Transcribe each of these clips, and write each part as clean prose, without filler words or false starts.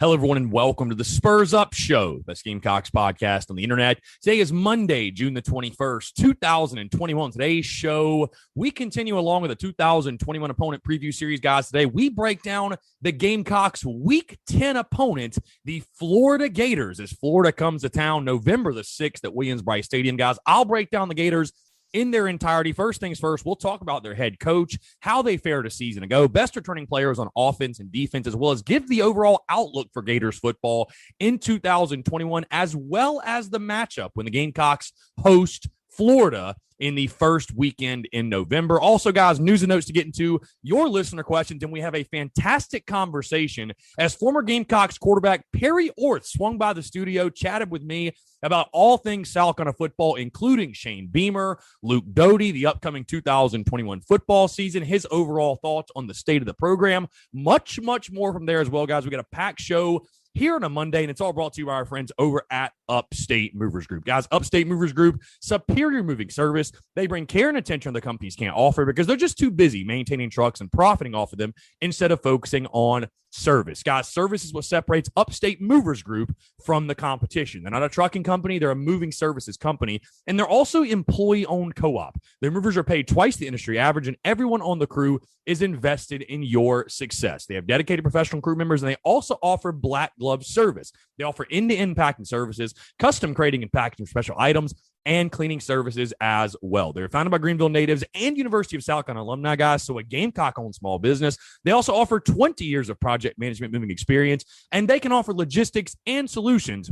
Hello, everyone, and welcome to the Spurs Up Show, best Gamecocks podcast on the internet. Today is Monday, June the 21st, 2021. Today's show, we continue along with the 2021 opponent preview series, guys. Today, we break down the Gamecocks' Week 10 opponent, the Florida Gators, as Florida comes to town November the 6th at Williams-Brice Stadium, guys. I'll break down the Gators in their entirety. First things first, we'll talk about their head coach, how they fared a season ago, best returning players on offense and defense, as well as give the overall outlook for Gators football in 2021, as well as the matchup when the Gamecocks host Florida in the first weekend in November. Also, guys, news and notes to get into, your listener questions, and we have a fantastic conversation as former Gamecocks quarterback Perry Orth swung by the studio, chatted with me about all things South Carolina football, including Shane Beamer, Luke Doty, the upcoming 2021 football season, his overall thoughts on the state of the program, much more from there as well, guys. We got a packed show here on a Monday, and it's all brought to you by our friends over at Upstate Movers Group. Guys, Upstate Movers Group, superior moving service. They bring care and attention the companies can't offer because they're just too busy maintaining trucks and profiting off of them instead of focusing on service. Guys, service is what separates Upstate Movers Group from the competition. They're not a trucking company, they're a moving services company, and they're also employee-owned co-op. Their movers are paid twice the industry average, and everyone on the crew is invested in your success. They have dedicated professional crew members, and they also offer black glove service. They offer end-to-end packing services, custom crating and packaging special items, and cleaning services as well. They're founded by Greenville natives and University of South Carolina alumni, guys, so a Gamecock-owned small business. They also offer 20 years of project management moving experience, and they can offer logistics and solutions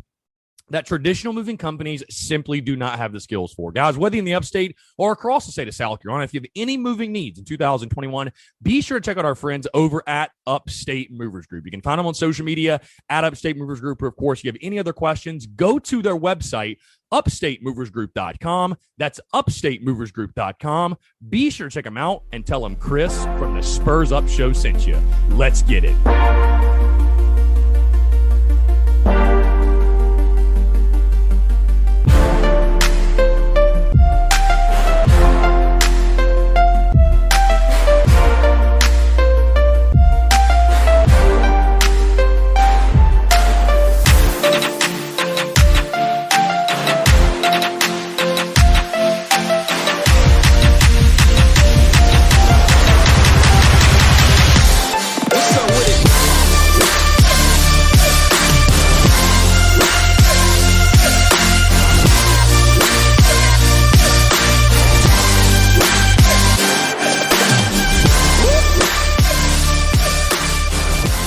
that traditional moving companies simply do not have the skills for. Guys, whether in the upstate or across the state of South Carolina, if you have any moving needs in 2021, be sure to check out our friends over at Upstate Movers Group. You can find them on social media at Upstate Movers Group. Or, of course, if you have any other questions, go to their website, upstatemoversgroup.com. That's upstatemoversgroup.com. Be sure to check them out and tell them Chris from the Spurs Up Show sent you. Let's get it.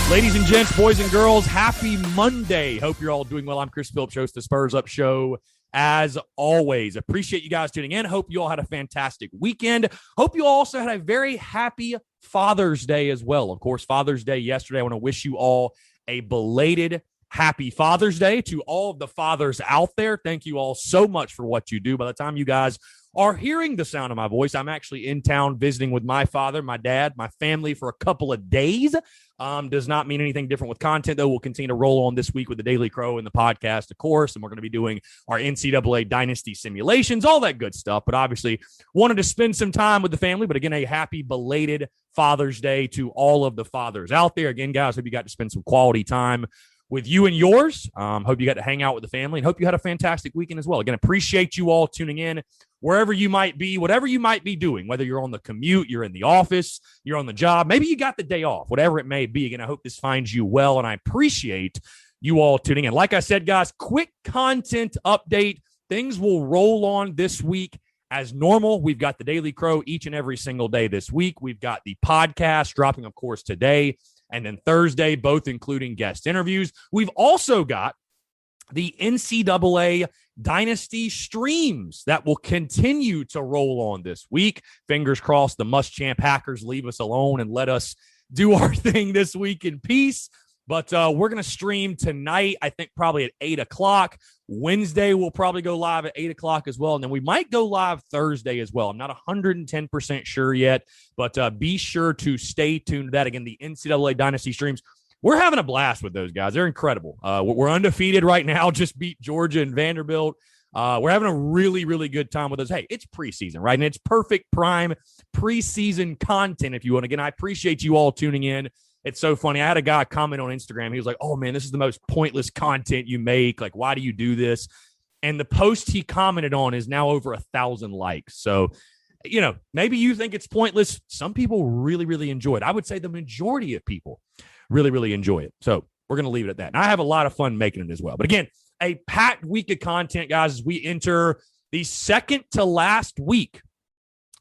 Ladies and gents, boys and girls, happy Monday. Hope you're all doing well. I'm Chris Phillips, host of the Spurs Up Show. As always, appreciate you guys tuning in. Hope you all had a fantastic weekend. Hope you also had a very happy Father's Day as well. Of course, Father's Day yesterday. I want to wish you all a belated happy Father's Day to all of the fathers out there. Thank you all so much for what you do. By the time you guys are hearing the sound of my voice, I'm actually in town visiting with my father, my dad, my family for a couple of days. Does not mean anything different with content, though. We'll continue to roll on this week with the Daily Crow and the podcast, of course, and we're going to be doing our NCAA Dynasty simulations, all that good stuff. But obviously, wanted to spend some time with the family. But again, a happy belated Father's Day to all of the fathers out there. Again, guys, hope you got to spend some quality time with you and yours. Hope you got to hang out with the family, and hope you had a fantastic weekend as well. Again, appreciate you all tuning in wherever you might be, whatever you might be doing, whether you're on the commute, you're in the office, you're on the job, maybe you got the day off, whatever it may be. Again, I hope this finds you well, and I appreciate you all tuning in. Like I said, guys, quick content update. Things will roll on this week as normal. We've got the Daily Crow each and every single day this week. We've got the podcast dropping, of course, today and then Thursday, both including guest interviews. We've also got the NCAA Dynasty streams that will continue to roll on this week. Fingers crossed the Muschamp hackers leave us alone and let us do our thing this week in peace. But we're going to stream tonight, I think probably at 8 o'clock. Wednesday, we'll probably go live at 8 o'clock as well. And then we might go live Thursday as well. I'm not 110% sure yet, but be sure to stay tuned to that. Again, the NCAA Dynasty streams. We're having a blast with those guys. They're incredible. We're undefeated right now, just beat Georgia and Vanderbilt. We're having a really, really good time with us. Hey, it's preseason, right? And it's perfect prime preseason content, if you want. Again, I appreciate you all tuning in. It's so funny. I had a guy comment on Instagram. He was like, oh, man, this is the most pointless content you make. Like, why do you do this? And the post he commented on is now over 1,000 likes. So, maybe you think it's pointless. Some people really, really enjoy it. I would say the majority of people really, really enjoy it. So we're going to leave it at that. And I have a lot of fun making it as well. But again, a packed week of content, guys, as we enter the second to last week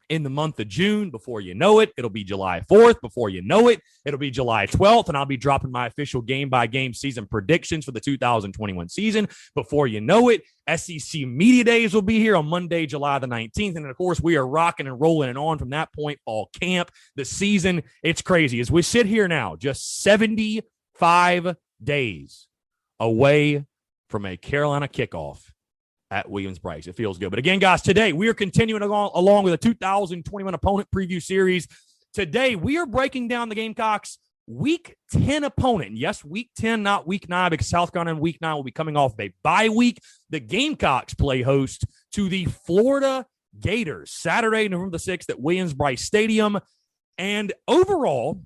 in the month of June. Before you know it, it'll be July 4th. Before you know it, it'll be July 12th, and I'll be dropping my official game-by-game season predictions for the 2021 season. Before you know it, SEC Media Days will be here on Monday, July the 19th, and, of course, we are rocking and rolling and on from that point. Fall camp, the season, it's crazy. As we sit here now, just 75 days away from a Carolina kickoff at Williams-Brice. It feels good. But again, guys, today we are continuing along with a 2021 opponent preview series. Today we are breaking down the Gamecocks Week 10 opponent. And yes, Week 10, not Week 9, because South Carolina in Week 9 will be coming off a bye week. The Gamecocks play host to the Florida Gators Saturday, November the 6th at Williams-Brice Stadium. And overall,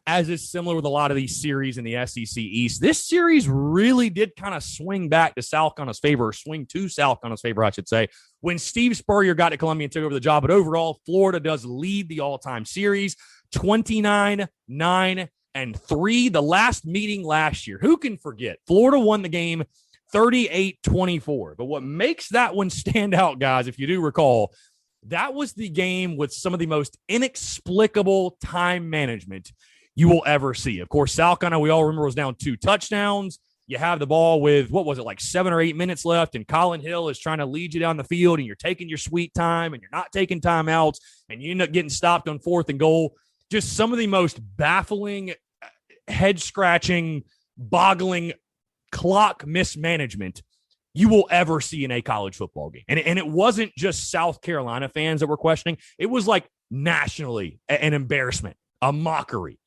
as is similar with a lot of these series in the SEC East, this series really did kind of swing back to South Carolina's favor, or swing to South Carolina's favor, I should say, when Steve Spurrier got to Columbia and took over the job. But overall, Florida does lead the all-time series, 29-9-3. The last meeting last year, who can forget? Florida won the game 38-24. But what makes that one stand out, guys, if you do recall, that was the game with some of the most inexplicable time management you will ever see. Of course, South Carolina, we all remember, was down 2 touchdowns. You have the ball with, 7 or 8 minutes left, and Colin Hill is trying to lead you down the field, and you're taking your sweet time, and you're not taking timeouts, and you end up getting stopped on 4th and goal. Just some of the most baffling, head-scratching, boggling clock mismanagement you will ever see in a college football game. And it wasn't just South Carolina fans that were questioning. It was like nationally an embarrassment, a mockery.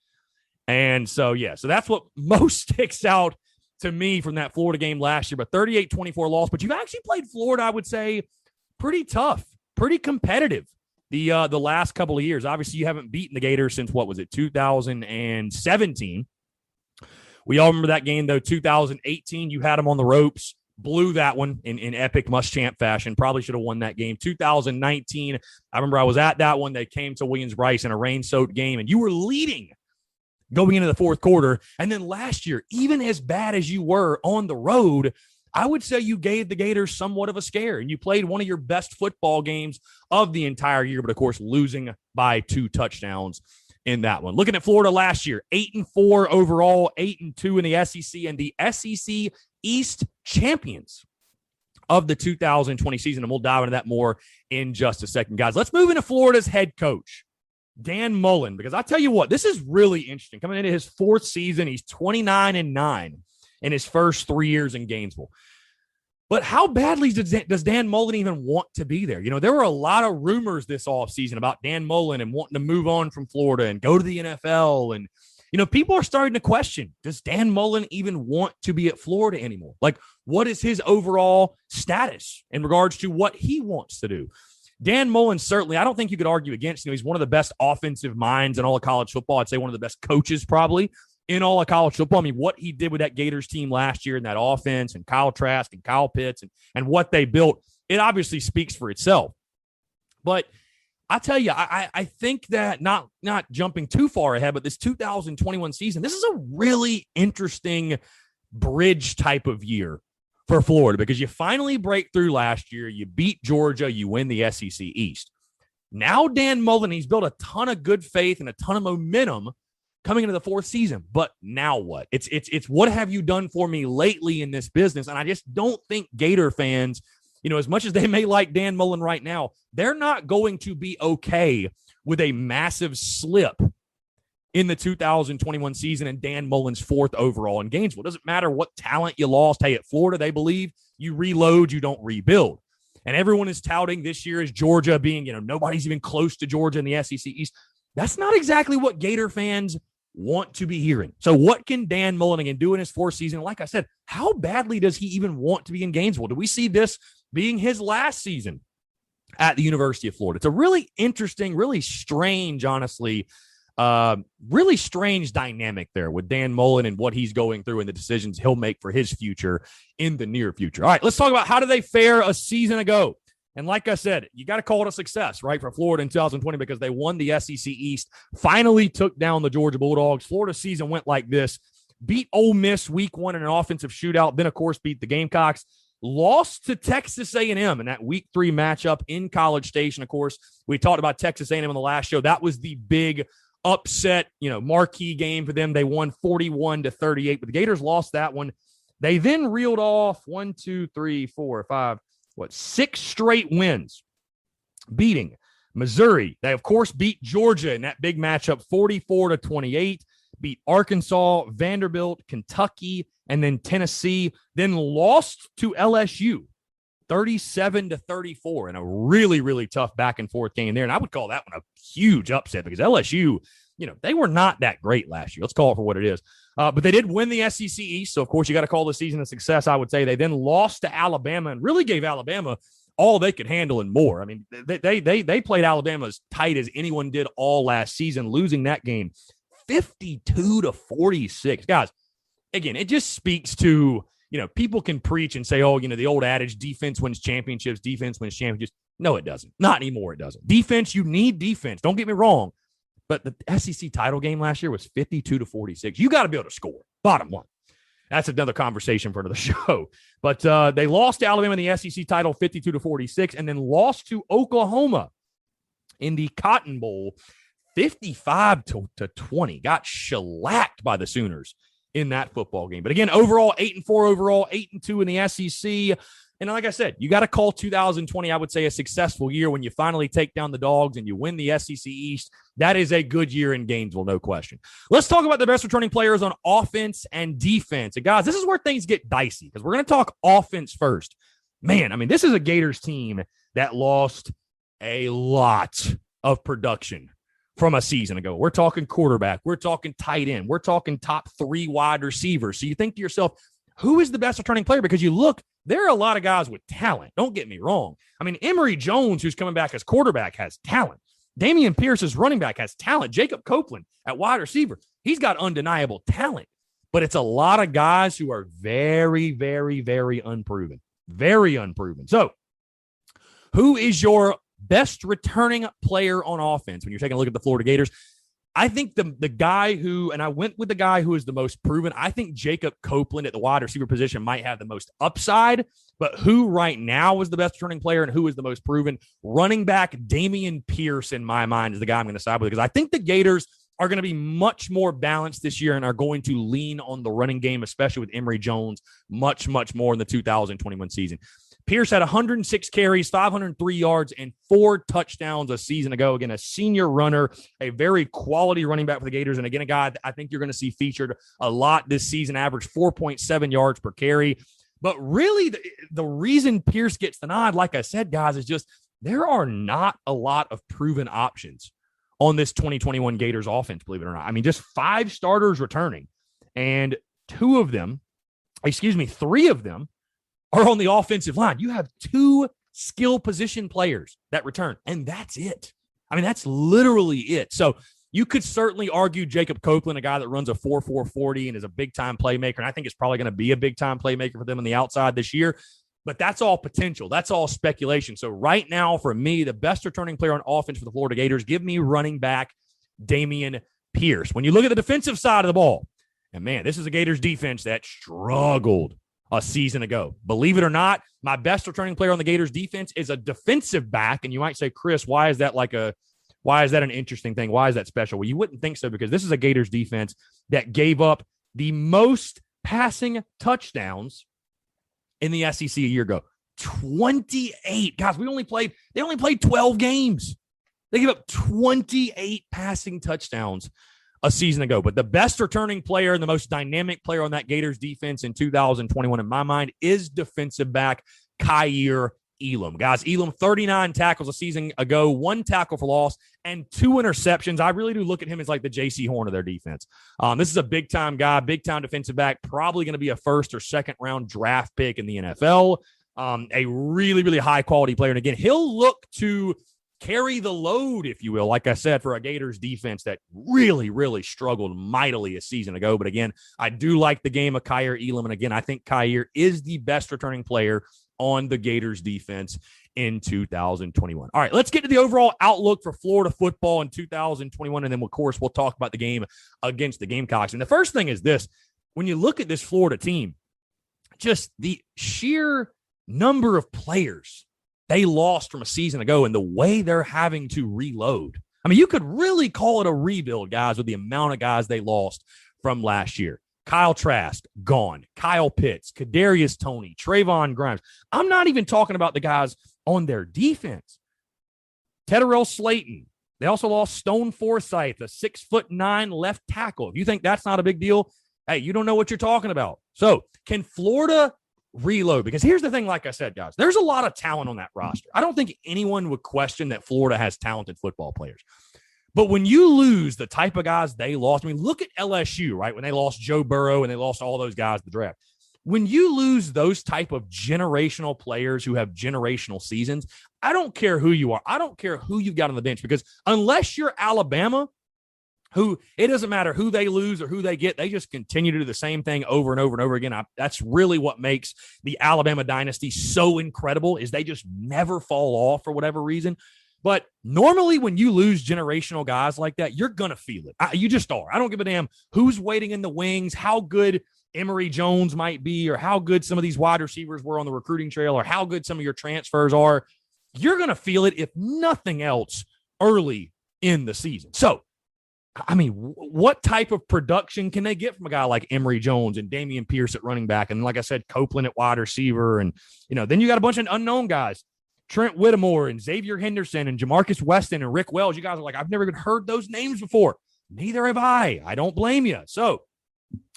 And so that's what most sticks out to me from that Florida game last year. But 38-24 loss. But you've actually played Florida, I would say, pretty tough, pretty competitive the last couple of years. Obviously, you haven't beaten the Gators since, 2017. We all remember that game, though. 2018, you had them on the ropes, blew that one in epic Muschamp fashion. Probably should have won that game. 2019, I remember I was at that one. They came to Williams-Brice in a rain-soaked game, and you were leading going into the fourth quarter. And then last year, even as bad as you were on the road, I would say you gave the Gators somewhat of a scare, and you played one of your best football games of the entire year, but of course losing by 2 touchdowns in that one. Looking at Florida last year, 8-4 overall, 8-2 in the SEC, and the SEC East champions of the 2020 season. And we'll dive into that more in just a second, guys. Let's move into Florida's head coach, Dan Mullen, because I tell you what, this is really interesting. Coming into his 4th season, he's 29-9 in his first 3 years in Gainesville. But how badly does Dan Mullen even want to be there? There were a lot of rumors this offseason about Dan Mullen and wanting to move on from Florida and go to the NFL. And, people are starting to question, does Dan Mullen even want to be at Florida anymore? Like, what is his overall status in regards to what he wants to do? Dan Mullen, certainly, I don't think you could argue against. He's one of the best offensive minds in all of college football. I'd say one of the best coaches probably in all of college football. I mean, what he did with that Gators team last year in that offense, and Kyle Trask and Kyle Pitts and what they built, it obviously speaks for itself. But I tell you, I think that not jumping too far ahead, but this 2021 season, this is a really interesting bridge type of year for Florida, because you finally break through last year. You beat Georgia. You win the SEC East. Now Dan Mullen, he's built a ton of good faith and a ton of momentum coming into the 4th season. But now what? It's what have you done for me lately in this business? And I just don't think Gator fans, as much as they may like Dan Mullen right now, they're not going to be okay with a massive slip in the 2021 season and Dan Mullen's 4th overall in Gainesville. It doesn't matter what talent you lost. Hey, at Florida, they believe you reload, you don't rebuild. And everyone is touting this year as Georgia being, nobody's even close to Georgia in the SEC East. That's not exactly what Gator fans want to be hearing. So what can Dan Mullen again do in his 4th season? Like I said, how badly does he even want to be in Gainesville? Do we see this being his last season at the University of Florida? It's a really interesting, really strange, honestly, Really strange dynamic there with Dan Mullen and what he's going through and the decisions he'll make for his future in the near future. All right, let's talk about how did they fare a season ago. And like I said, you got to call it a success, right, for Florida in 2020 because they won the SEC East, finally took down the Georgia Bulldogs. Florida's season went like this. Beat Ole Miss week 1 in an offensive shootout, then, of course, beat the Gamecocks. Lost to Texas A&M in that week 3 matchup in College Station, of course. We talked about Texas A&M on the last show. That was the big upset, marquee game for them. They won 41-38, but the Gators lost that one. They then reeled off 6 straight wins, beating Missouri. They, of course, beat Georgia in that big matchup 44-28, beat Arkansas, Vanderbilt, Kentucky, and then Tennessee, then lost to LSU 37-34 in a really, really tough back and forth game there. And I would call that one a huge upset because LSU, they were not that great last year. Let's call it for what it is. But they did win the SEC East. So, of course, you got to call the season a success, I would say. They then lost to Alabama and really gave Alabama all they could handle and more. I mean, they played Alabama as tight as anyone did all last season, losing that game 52-46. Guys, again, it just speaks to, people can preach and say, the old adage, defense wins championships. No, it doesn't. Not anymore, it doesn't. Defense, you need defense. Don't get me wrong. But the SEC title game last year was 52-46. You got to be able to score, bottom line. That's another conversation for another show. But they lost to Alabama in the SEC title 52-46 and then lost to Oklahoma in the Cotton Bowl 55-20. Got shellacked by the Sooners in that football game. But again, overall, 8-4 overall, 8-2 in the SEC. And like I said, you got to call 2020, I would say, a successful year when you finally take down the Dogs and you win the SEC East. That is a good year in Gainesville, no question. Let's talk about the best returning players on offense and defense. And guys, this is where things get dicey because we're going to talk offense first. Man, I mean, this is a Gators team that lost a lot of production from a season ago. We're talking quarterback. We're talking tight end. We're talking top 3 wide receivers. So you think to yourself, who is the best returning player? Because you look, there are a lot of guys with talent. Don't get me wrong. I mean, Emory Jones, who's coming back as quarterback, has talent. Damian Pierce as running back has talent. Jacob Copeland at wide receiver, he's got undeniable talent. But it's a lot of guys who are very, very, very unproven. Very unproven. So who is your best returning player on offense when you're taking a look at the Florida Gators? I think the guy who, and I went with the guy who is the most proven, I think Jacob Copeland at the wide receiver position might have the most upside, but who right now is the best returning player and who is the most proven? Running back Damian Pierce, in my mind, is the guy I'm going to side with because I think the Gators are going to be much more balanced this year and are going to lean on the running game, especially with Emory Jones, much, much more in the 2021 season. Pierce had 106 carries, 503 yards, and 4 touchdowns a season ago. Again, a senior runner, a very quality running back for the Gators. And again, a guy I think you're going to see featured a lot this season, averaged 4.7 yards per carry. But really, the reason Pierce gets the nod, like I said, guys, is just there are not a lot of proven options on this 2021 Gators offense, believe it or not. I mean, just 5 starters returning, and 3 of them are on the offensive line. You have 2 skill position players that return, and that's it. I mean, that's literally it. So you could certainly argue Jacob Copeland, a guy that runs a 4.4 40 and is a big-time playmaker, and I think is probably going to be a big-time playmaker for them on the outside this year. But that's all potential. That's all speculation. So right now, for me, the best returning player on offense for the Florida Gators, give me running back Damian Pierce. When you look at the defensive side of the ball, and man, this is a Gators defense that struggled a season ago. Believe it or not, my best returning player on the Gators defense is a defensive back. And you might say, Chris, why is that an interesting thing? Why is that special? Well, you wouldn't think so because this is a Gators defense that gave up the most passing touchdowns in the SEC a year ago. 28. Guys, they only played 12 games. They gave up 28 passing touchdowns a season ago. But the best returning player and the most dynamic player on that Gators defense in 2021, in my mind, is defensive back Kaiir Elam. Guys, Elam, 39 tackles a season ago, 1 tackle for loss, and 2 interceptions. I really do look at him as like the J.C. Horn of their defense. This is a big-time guy, big-time defensive back, probably going to be a first or second-round draft pick in the NFL. A really, really high-quality player. And again, he'll look to carry the load, if you will, like I said, for a Gators defense that really, really struggled mightily a season ago. But again, I do like the game of Kyer Elam. And again, I think Kyer is the best returning player on the Gators defense in 2021. All right, let's get to the overall outlook for Florida football in 2021. And then, of course, we'll talk about the game against the Gamecocks. And the first thing is this. When you look at this Florida team, just the sheer number of players they lost from a season ago and the way they're having to reload. I mean, you could really call it a rebuild, guys, with the amount of guys they lost from last year. Kyle Trask, gone. Kyle Pitts, Kadarius Toney, Trayvon Grimes. I'm not even talking about the guys on their defense. Tedderell Slayton. They also lost Stone Forsythe, a 6'9" left tackle. If you think that's not a big deal, hey, you don't know what you're talking about. So can Florida reload? Because here's the thing, like I said, guys, there's a lot of talent on that roster. I don't think anyone would question that Florida has talented football players. But when you lose the type of guys they lost, I mean, look at LSU, right? When they lost Joe Burrow and they lost all those guys in the draft. When you lose those type of generational players who have generational seasons, I don't care who you are. I don't care who you've got on the bench, because unless you're Alabama, who it doesn't matter who they lose or who they get, they just continue to do the same thing over and over and over again. That's really what makes the Alabama dynasty so incredible, is they just never fall off for whatever reason. But normally when you lose generational guys like that, you're going to feel it. You just are. I don't give a damn who's waiting in the wings, how good Emory Jones might be, or how good some of these wide receivers were on the recruiting trail, or how good some of your transfers are. You're going to feel it, if nothing else, early in the season. So, I mean, what type of production can they get from a guy like Emory Jones and Damian Pierce at running back? And like I said, Copeland at wide receiver. And, then you got a bunch of unknown guys, Trent Whittemore and Xavier Henderson and Jamarcus Weston and Rick Wells. You guys are like, I've never even heard those names before. Neither have I. I don't blame you. So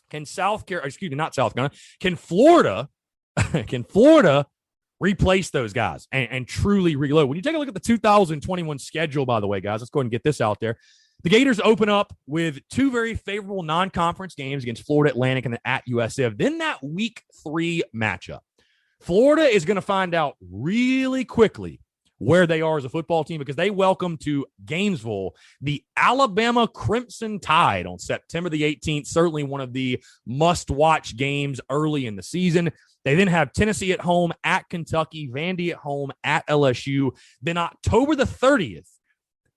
can Florida replace those guys and truly reload? When you take a look at the 2021 schedule, by the way, guys, let's go ahead and get this out there. The Gators open up with two very favorable non-conference games against Florida Atlantic and at USF. Then that week 3 matchup. Florida is going to find out really quickly where they are as a football team, because they welcome to Gainesville the Alabama Crimson Tide on September the 18th. Certainly one of the must-watch games early in the season. They then have Tennessee at home, at Kentucky, Vandy at home, at LSU. Then October the 30th,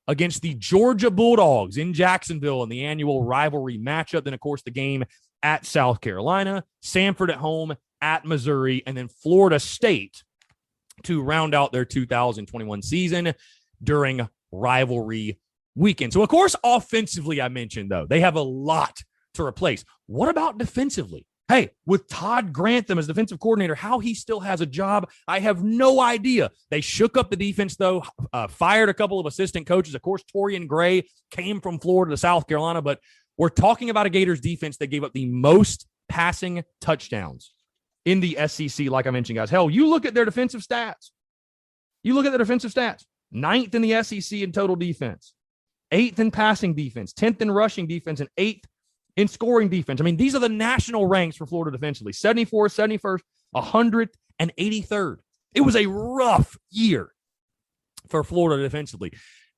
against the Georgia Bulldogs in Jacksonville in the annual rivalry matchup. Then, of course, the game at South Carolina, Samford at home, at Missouri, and then Florida State to round out their 2021 season during rivalry weekend. So, of course, offensively, I mentioned, though, they have a lot to replace. What about defensively? Hey, with Todd Grantham as defensive coordinator, how he still has a job, I have no idea. They shook up the defense, though, fired a couple of assistant coaches. Of course, Torian Gray came from Florida to South Carolina, but we're talking about a Gators defense that gave up the most passing touchdowns in the SEC, like I mentioned, guys. Hell, you look at their defensive stats. 9th in the SEC in total defense, 8th in passing defense, 10th in rushing defense, and 8th in scoring defense. I mean, these are the national ranks for Florida defensively. 74th, 71st, 100th, and 83rd. It was a rough year for Florida defensively.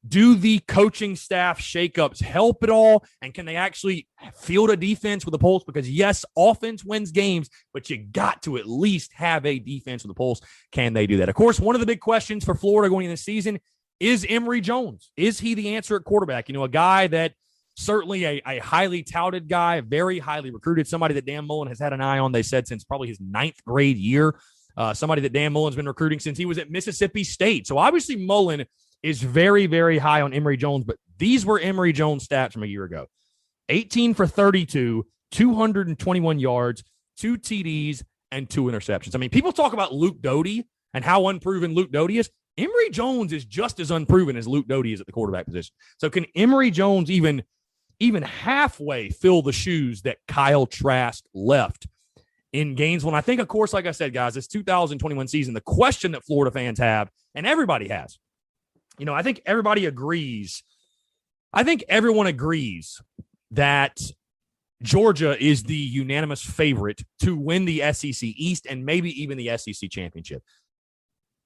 Do the coaching staff shakeups help at all? And can they actually field a defense with a pulse? Because, yes, offense wins games, but you got to at least have a defense with a pulse. Can they do that? Of course, one of the big questions for Florida going into the season is Emory Jones. Is he the answer at quarterback? A guy that certainly a highly touted guy, very highly recruited, somebody that Dan Mullen has had an eye on, they said, since probably his 9th grade year. Somebody that Dan Mullen's been recruiting since he was at Mississippi State. So obviously Mullen is very, very high on Emory Jones, but these were Emory Jones stats from a year ago. 18 for 32, 221 yards, 2 TDs, and 2 interceptions. I mean, people talk about Luke Doty and how unproven Luke Doty is. Emory Jones is just as unproven as Luke Doty is at the quarterback position. So can Emory Jones even halfway fill the shoes that Kyle Trask left in Gainesville? And I think, of course, like I said, guys, this 2021 season, the question that Florida fans have, and everybody has, I think everybody agrees. I think everyone agrees that Georgia is the unanimous favorite to win the SEC East and maybe even the SEC championship.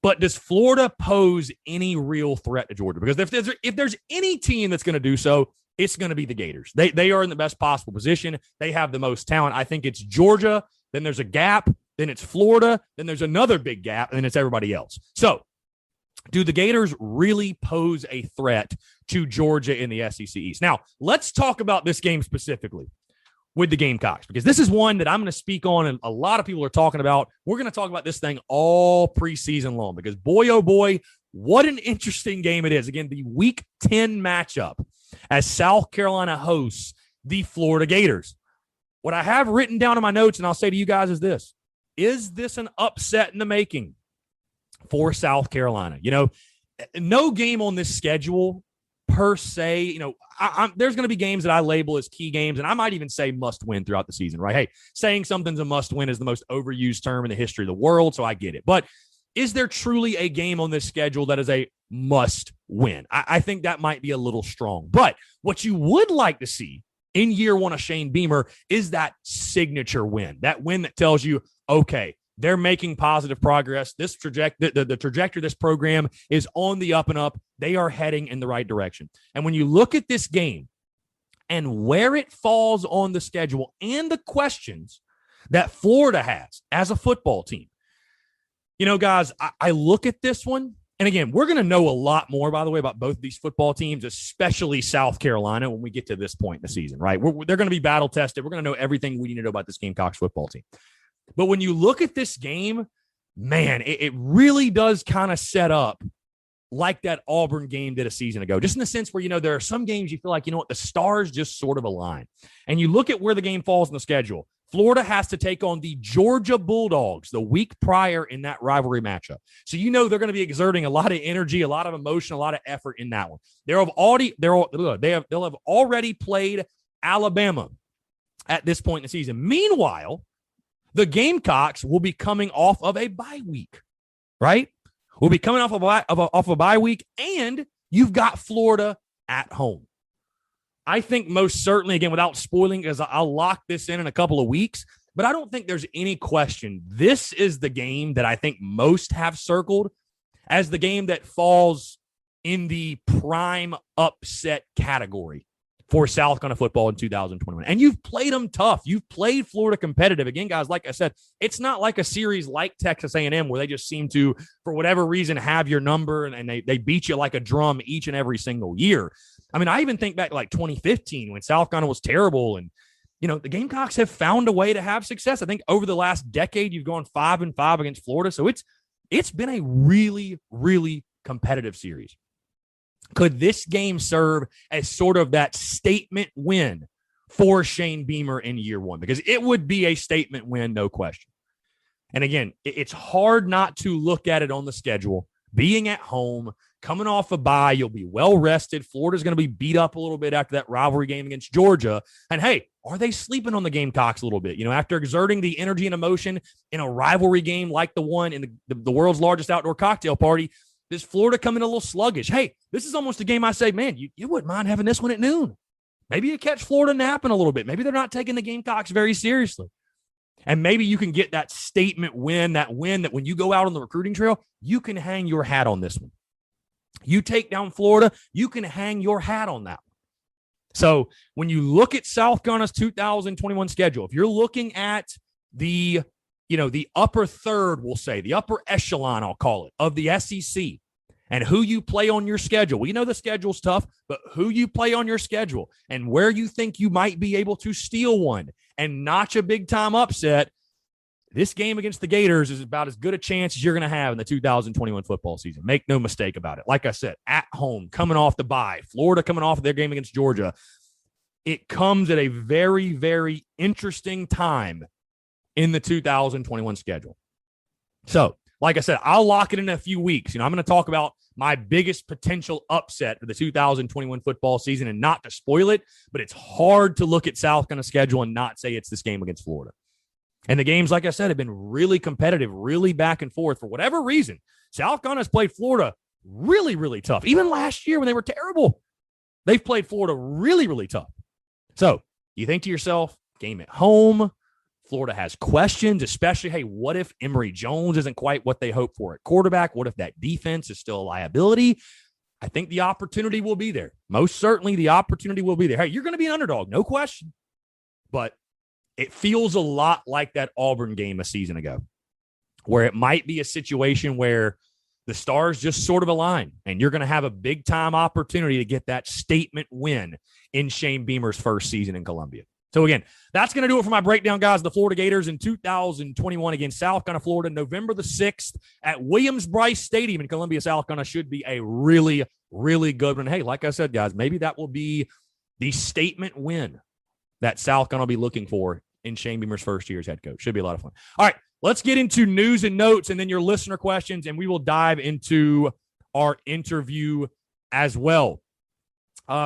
But does Florida pose any real threat to Georgia? Because if there's any team that's going to do so, it's going to be the Gators. They are in the best possible position. They have the most talent. I think it's Georgia. Then there's a gap. Then it's Florida. Then there's another big gap. And then it's everybody else. So do the Gators really pose a threat to Georgia in the SEC East? Now, let's talk about this game specifically with the Gamecocks, because this is one that I'm going to speak on and a lot of people are talking about. We're going to talk about this thing all preseason long because, boy, oh boy, what an interesting game it is. Again, the Week 10 matchup as South Carolina hosts the Florida Gators. What I have written down in my notes, and I'll say to you guys, is this. Is this an upset in the making for South Carolina? You know, no game on this schedule per se, you know, there's going to be games that I label as key games, and I might even say must win throughout the season, right? Hey, saying something's a must win is the most overused term in the history of the world, so I get it. But is there truly a game on this schedule that is a must win? I think that might be a little strong. But what you would like to see in year one of Shane Beamer is that signature win, that win that tells you, okay, they're making positive progress. This the trajectory of this program is on the up and up. They are heading in the right direction. And when you look at this game and where it falls on the schedule and the questions that Florida has as a football team, you know, guys, I look at this one. And again, we're going to know a lot more, by the way, about both of these football teams, especially South Carolina, when we get to this point in the season, right? They're going to be battle tested. We're going to know everything we need to know about this Gamecocks football team. But when you look at this game, man, it really does kind of set up like that Auburn game did a season ago, just in the sense where, you know, there are some games you feel like, you know what, the stars just sort of align. And you look at where the game falls in the schedule. Florida has to take on the Georgia Bulldogs the week prior in that rivalry matchup. So, you know, they're going to be exerting a lot of energy, a lot of emotion, a lot of effort in that one. They'll have already played Alabama at this point in the season. Meanwhile, the Gamecocks will be coming off of a bye week, right? We'll be coming off a bye week, and you've got Florida at home. I think most certainly, again, without spoiling, because I'll lock this in a couple of weeks, but I don't think there's any question. This is the game that I think most have circled as the game that falls in the prime upset category for South Carolina football in 2021. And you've played them tough. You've played Florida competitive. Again, guys, like I said, it's not like a series like Texas A&M where they just seem to, for whatever reason, have your number and they beat you like a drum each and every single year. I mean, I even think back like 2015 when South Carolina was terrible. And, you know, the Gamecocks have found a way to have success. I think over the last decade, you've gone 5-5 against Florida. So it's been a really, really competitive series. Could this game serve as sort of that statement win for Shane Beamer in year one? Because it would be a statement win, no question. And again, it's hard not to look at it on the schedule. Being at home, coming off a bye, you'll be well rested. Florida's going to be beat up a little bit after that rivalry game against Georgia. And hey, are they sleeping on the Gamecocks a little bit? You know, after exerting the energy and emotion in a rivalry game like the one in the world's largest outdoor cocktail party, does Florida come in a little sluggish? Hey, this is almost a game I say, man, you wouldn't mind having this one at noon. Maybe you catch Florida napping a little bit. Maybe they're not taking the Gamecocks very seriously. And maybe you can get that statement win, that win that when you go out on the recruiting trail, you can hang your hat on this one. You take down Florida, you can hang your hat on that one. So when you look at South Carolina's 2021 schedule, if you're looking at the upper third, we'll say, the upper echelon, I'll call it, of the SEC, and who you play on your schedule. We know the schedule's tough, but who you play on your schedule and where you think you might be able to steal one and notch a big-time upset, this game against the Gators is about as good a chance as you're going to have in the 2021 football season. Make no mistake about it. Like I said, at home, coming off the bye, Florida coming off of their game against Georgia, it comes at a very, very interesting time in the 2021 schedule. So, like I said, I'll lock it in a few weeks. You know, I'm going to talk about my biggest potential upset for the 2021 football season, and not to spoil it, but it's hard to look at South Carolina's schedule and not say it's this game against Florida. And the games, like I said, have been really competitive, really back and forth. For whatever reason, South Carolina's played Florida really, really tough. Even last year when they were terrible, they've played Florida really, really tough. So you think to yourself, game at home, Florida has questions, especially, hey, what if Emory Jones isn't quite what they hope for at quarterback? What if that defense is still a liability? I think the opportunity will be there. Most certainly the opportunity will be there. Hey, you're going to be an underdog, no question. But it feels a lot like that Auburn game a season ago, where it might be a situation where the stars just sort of align, and you're going to have a big-time opportunity to get that statement win in Shane Beamer's first season in Columbia. So, again, that's going to do it for my breakdown, guys. The Florida Gators in 2021 against South Carolina, Florida, November the 6th at Williams-Brice Stadium in Columbia, South Carolina. Should be a really, really good one. Hey, like I said, guys, maybe that will be the statement win that South Carolina will be looking for in Shane Beamer's first year as head coach. Should be a lot of fun. All right, let's get into news and notes and then your listener questions, and we will dive into our interview as well.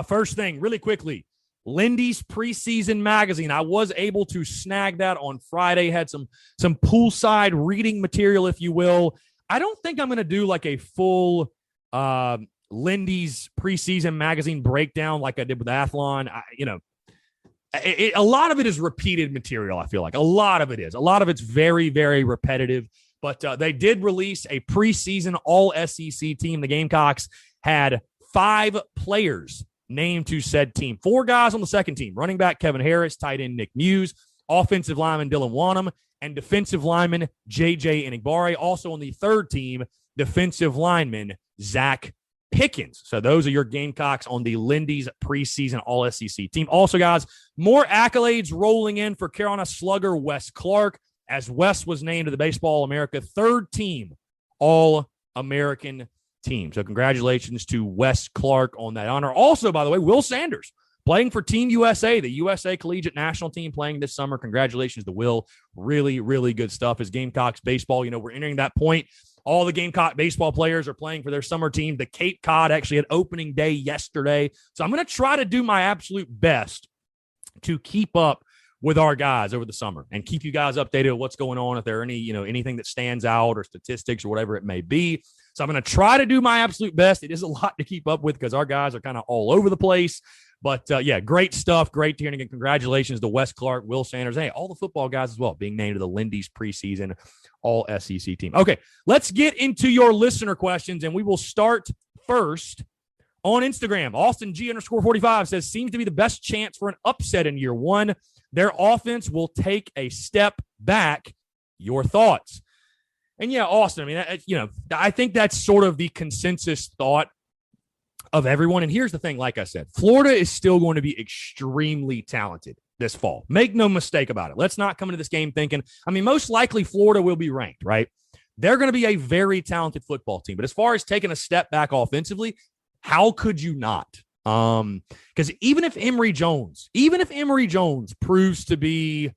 First thing, really quickly, Lindy's preseason magazine. I was able to snag that on Friday, had some poolside reading material, if you will. I don't think I'm going to do like a full Lindy's preseason magazine breakdown like I did with Athlon. A lot of it is repeated material, I feel like. A lot of it is. A lot of it's very, very repetitive. But they did release a preseason all-SEC team. The Gamecocks had 5 players named to said team. 4 guys on the second team. Running back Kevin Harris, tight end Nick Muse, offensive lineman Dylan Wanham, and defensive lineman J.J. Enigbare. Also on the third team, defensive lineman Zach Pickens. So those are your Gamecocks on the Lindy's preseason all-SEC team. Also, guys, more accolades rolling in for Carolina slugger Wes Clark, as Wes was named to the Baseball America third team All-American team. So congratulations to Wes Clark on that honor. Also, by the way, Will Sanders playing for Team USA, the USA Collegiate National Team playing this summer. Congratulations to Will. Really, really good stuff. As Gamecocks baseball, we're entering that point. All the Gamecock baseball players are playing for their summer team. The Cape Cod actually had opening day yesterday. So I'm going to try to do my absolute best to keep up with our guys over the summer and keep you guys updated on what's going on, if there are any, anything that stands out or statistics or whatever it may be. So I'm going to try to do my absolute best. It is a lot to keep up with because our guys are kind of all over the place. But, great stuff. Great to hear. And again, congratulations to Wes Clark, Will Sanders, hey, all the football guys as well, being named to the Lindy's preseason all-SEC team. Okay, let's get into your listener questions, and we will start first on Instagram. Austin G_45 says, seems to be the best chance for an upset in year one. Their offense will take a step back. Your thoughts? And yeah, Austin, I think that's sort of the consensus thought of everyone. And here's the thing, like I said, Florida is still going to be extremely talented this fall. Make no mistake about it. Let's not come into this game thinking, most likely Florida will be ranked, right? They're going to be a very talented football team. But as far as taking a step back offensively, how could you not? Because even if Emory Jones proves to be,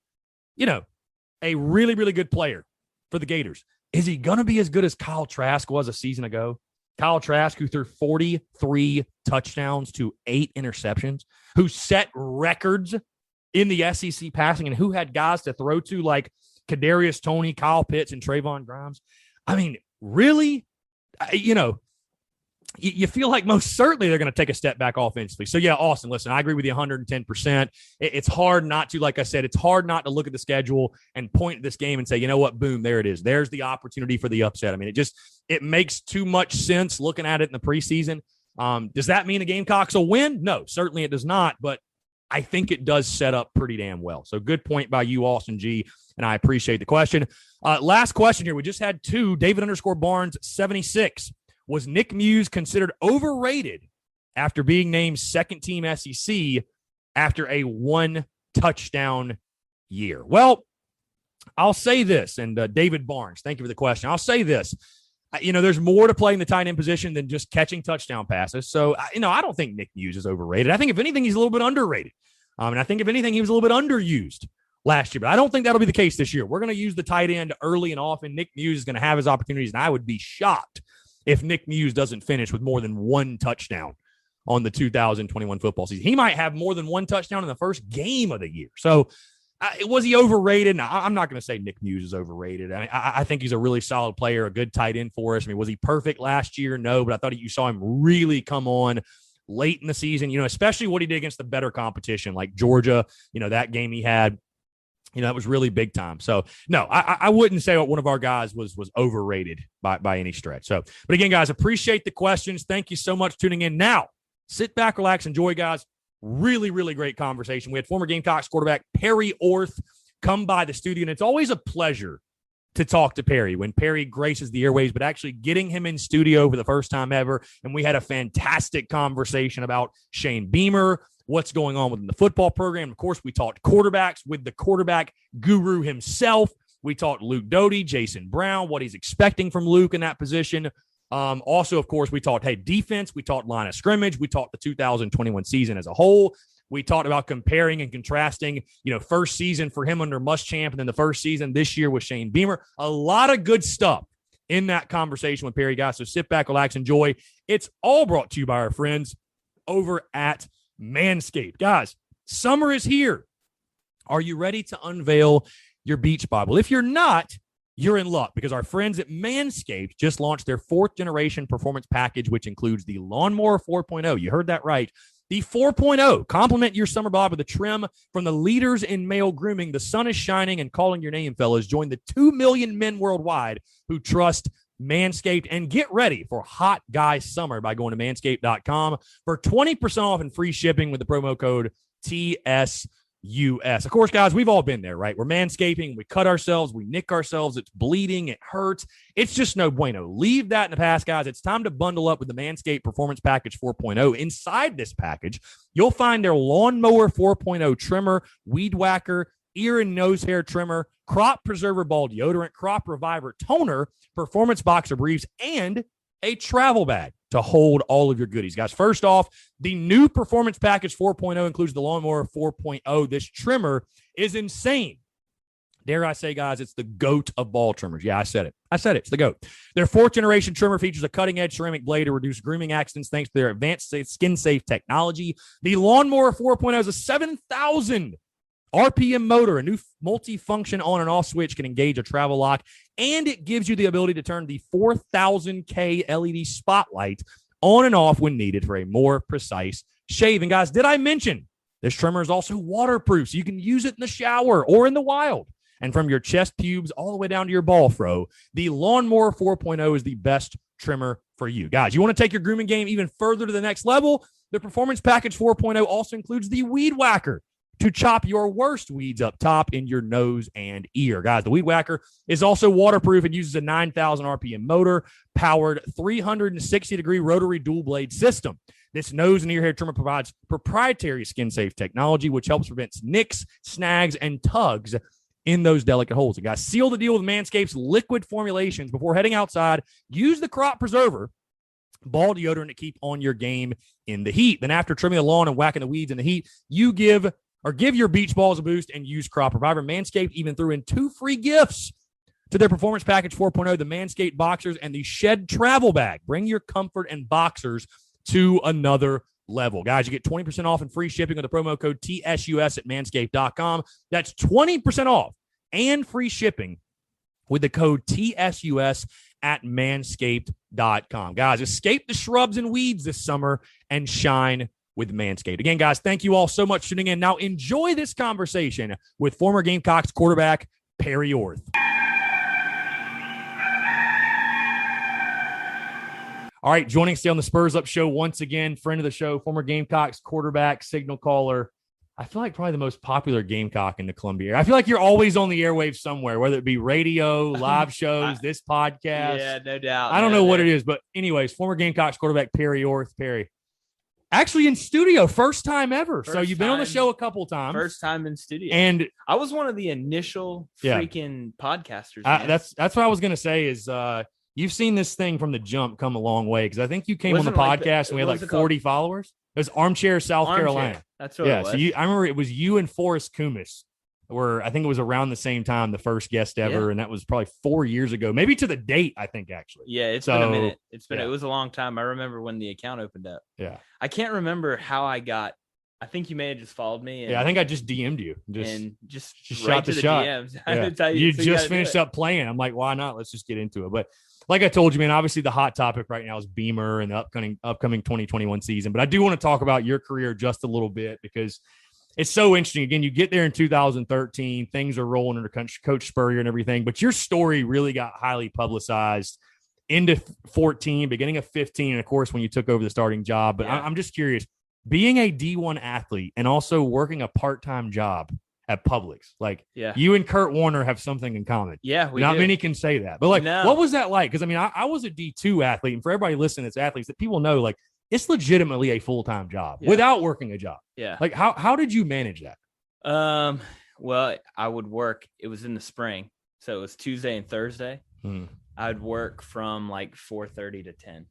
a really, really good player for the Gators, is he going to be as good as Kyle Trask was a season ago? Kyle Trask, who threw 43 touchdowns to 8 interceptions, who set records in the SEC passing, and who had guys to throw to like Kadarius Toney, Kyle Pitts, and Trayvon Grimes. Really? You feel like most certainly they're going to take a step back offensively. So, yeah, Austin, listen, I agree with you 110%. It's hard not to, like I said, it's hard not to look at the schedule and point at this game and say, you know what, boom, there it is. There's the opportunity for the upset. It makes too much sense looking at it in the preseason. Does that mean the Gamecocks will win? No, certainly it does not, but I think it does set up pretty damn well. So good point by you, Austin G, and I appreciate the question. Last question here. We just had 2. David_Barnes 76. Was Nick Muse considered overrated after being named second team SEC after a 1-touchdown year? Well, I'll say this, and David Barnes, thank you for the question. I'll say this. There's more to playing the tight end position than just catching touchdown passes. So, I don't think Nick Muse is overrated. I think, if anything, he's a little bit underrated. And I think, if anything, he was a little bit underused last year. But I don't think that'll be the case this year. We're going to use the tight end early and often. Nick Muse is going to have his opportunities, and I would be shocked if Nick Muse doesn't finish with more than 1 touchdown on the 2021 football season. He might have more than 1 touchdown in the first game of the year. So, was he overrated? Now, I'm not going to say Nick Muse is overrated. I think he's a really solid player, a good tight end for us. Was he perfect last year? No, but I thought you saw him really come on late in the season, especially what he did against the better competition like Georgia, that game he had That was really big time. So, no, I wouldn't say one of our guys was overrated by any stretch. So, but again, guys, appreciate the questions. Thank you so much for tuning in. Now, sit back, relax, enjoy, guys. Really, really great conversation. We had former Gamecocks quarterback Perry Orth come by the studio, and it's always a pleasure to talk to Perry when Perry graces the airwaves, but actually getting him in studio for the first time ever. And we had a fantastic conversation about Shane Beamer, what's going on within the football program. Of course, we talked quarterbacks with the quarterback guru himself. We talked Luke Doty, Jason Brown, what he's expecting from Luke in that position. Also, of course, we talked, defense. We talked line of scrimmage. We talked the 2021 season as a whole. We talked about comparing and contrasting, first season for him under Muschamp and then the first season this year with Shane Beamer. A lot of good stuff in that conversation with Perry, guys. So sit back, relax, enjoy. It's all brought to you by our friends over at Manscaped. Guys, summer is here. Are you ready to unveil your beach bod? Well, if you're not, you're in luck because our friends at Manscaped just launched their 4th generation performance package, which includes the Lawnmower 4.0. You heard that right. The 4.0. Complement your summer bod with a trim from the leaders in male grooming. The sun is shining and calling your name, fellas. Join the 2 million men worldwide who trust Manscaped, and get ready for hot guy summer by going to manscaped.com for 20% off and free shipping with the promo code TSUS. Of course, guys, we've all been there, right? We're manscaping, we cut ourselves, we nick ourselves, it's bleeding, it hurts. It's just no bueno. Leave that in the past, guys. It's time to bundle up with the Manscaped Performance Package 4.0. Inside this package, you'll find their Lawnmower 4.0 trimmer, weed whacker, ear and nose hair trimmer, crop preserver ball deodorant, crop reviver toner, performance boxer briefs, and a travel bag to hold all of your goodies. Guys, first off, the new Performance Package 4.0 includes the Lawnmower 4.0. This trimmer is insane. Dare I say, guys, it's the GOAT of ball trimmers. Yeah, I said it. It's the GOAT. Their 4th generation trimmer features a cutting-edge ceramic blade to reduce grooming accidents thanks to their advanced skin-safe technology. The Lawnmower 4.0 is a 7,000 RPM motor. A new multi-function on and off switch can engage a travel lock, and it gives you the ability to turn the 4,000K LED spotlight on and off when needed for a more precise shave. And guys, did I mention this trimmer is also waterproof, so you can use it in the shower or in the wild. And from your chest pubes all the way down to your ball fro, the Lawnmower 4.0 is the best trimmer for you. Guys, you want to take your grooming game even further to the next level? The Performance Package 4.0 also includes the Weed Whacker to chop your worst weeds up top in your nose and ear. Guys, the Weed Whacker is also waterproof and uses a 9,000 RPM motor powered 360-degree rotary dual blade system. This nose and ear hair trimmer provides proprietary skin-safe technology, which helps prevent nicks, snags, and tugs in those delicate holes. And guys, seal the deal with Manscaped's liquid formulations before heading outside. Use the crop preserver ball deodorant to keep on your game in the heat. Then after trimming the lawn and whacking the weeds in the heat, you give your beach balls a boost and use Crop Reviver. Manscaped even threw in 2 free gifts to their Performance Package 4.0, the Manscaped Boxers and the Shed Travel Bag. Bring your comfort and boxers to another level. Guys, you get 20% off and free shipping with the promo code TSUS at manscaped.com. That's 20% off and free shipping with the code TSUS at manscaped.com. Guys, escape the shrubs and weeds this summer and shine with Manscaped. Again, guys, thank you all so much for tuning in. Now enjoy this conversation with former Gamecocks quarterback Perry Orth. All right, joining us today on the Spurs Up Show once again, friend of the show, former Gamecocks quarterback, signal caller. I feel like probably the most popular Gamecock in the Columbia area. I feel like you're always on the airwaves somewhere, whether it be radio, live shows, this podcast. Yeah, no doubt. I don't know what it is, but anyways, former Gamecocks quarterback Perry Orth. Perry, actually in studio, first time ever. So you've been on the show a couple times. First time in studio. And I was one of the initial freaking podcasters. That's what I was going to say is you've seen this thing from the jump come a long way, because I think you came on the podcast and we had like 40 followers. It was Armchair South Carolina. That's what it was. So I remember it was you and Forrest Kumis were, I think it was around the same time, the first guest ever, and that was probably 4 years ago, maybe to the date, I think, actually. Yeah, it's been a minute. It was a long time. I remember when the account opened up. Yeah. I can't remember how I got. I think you may have just followed me. And, I think I just DM'd you. Just shot the shot. DMs. You just finished up playing. I'm like, why not? Let's just get into it. But like I told you, man, obviously the hot topic right now is Beamer and the upcoming 2021 season. But I do want to talk about your career just a little bit, because it's so interesting. Again, you get there in 2013, things are rolling under Coach Spurrier and everything, but your story really got highly publicized into 14, beginning of 15, and of course, when you took over the starting job. But I'm just curious, being a D1 athlete and also working a part-time job at Publix, like you and Kurt Warner have something in common. Yeah, not many can say that. But like, what was that like? Because I mean, I was a D2 athlete, and for everybody listening that's athletes, that people know, like, it's legitimately a full-time job without working a job. Yeah. Like, how did you manage that? Well, I would work. It was in the spring, so it was Tuesday and Thursday. I would work from like 4:30 to 10,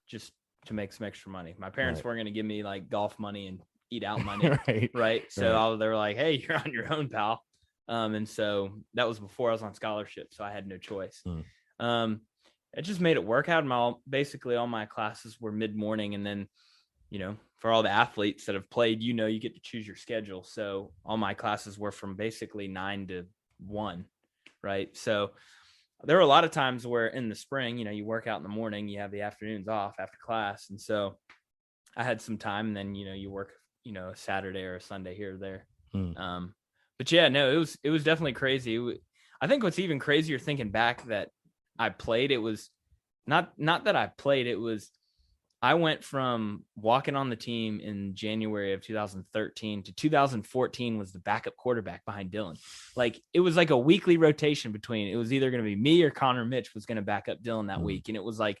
just to make some extra money. My parents weren't going to give me like golf money and eat out money, right? So they were like, "Hey, you're on your own, pal." And so that was before I was on scholarship, so I had no choice. It just made it work out. Basically all my classes were mid-morning, and then, you know, for all the athletes that have played, you know, you get to choose your schedule. So all my classes were from basically 9 to 1, right? So there were a lot of times where in the spring, you know, you work out in the morning, you have the afternoons off after class. And so I had some time, and then, you know, you work, you know, a Saturday or a Sunday here or there. But yeah, no, it was definitely crazy. I think what's even crazier thinking back that I played, it was not that I played, it was, I went from walking on the team in January of 2013 to 2014 was the backup quarterback behind Dylan. Like, it was like a weekly rotation between, it was either going to be me or Connor Mitch was going to back up Dylan that week. And it was like,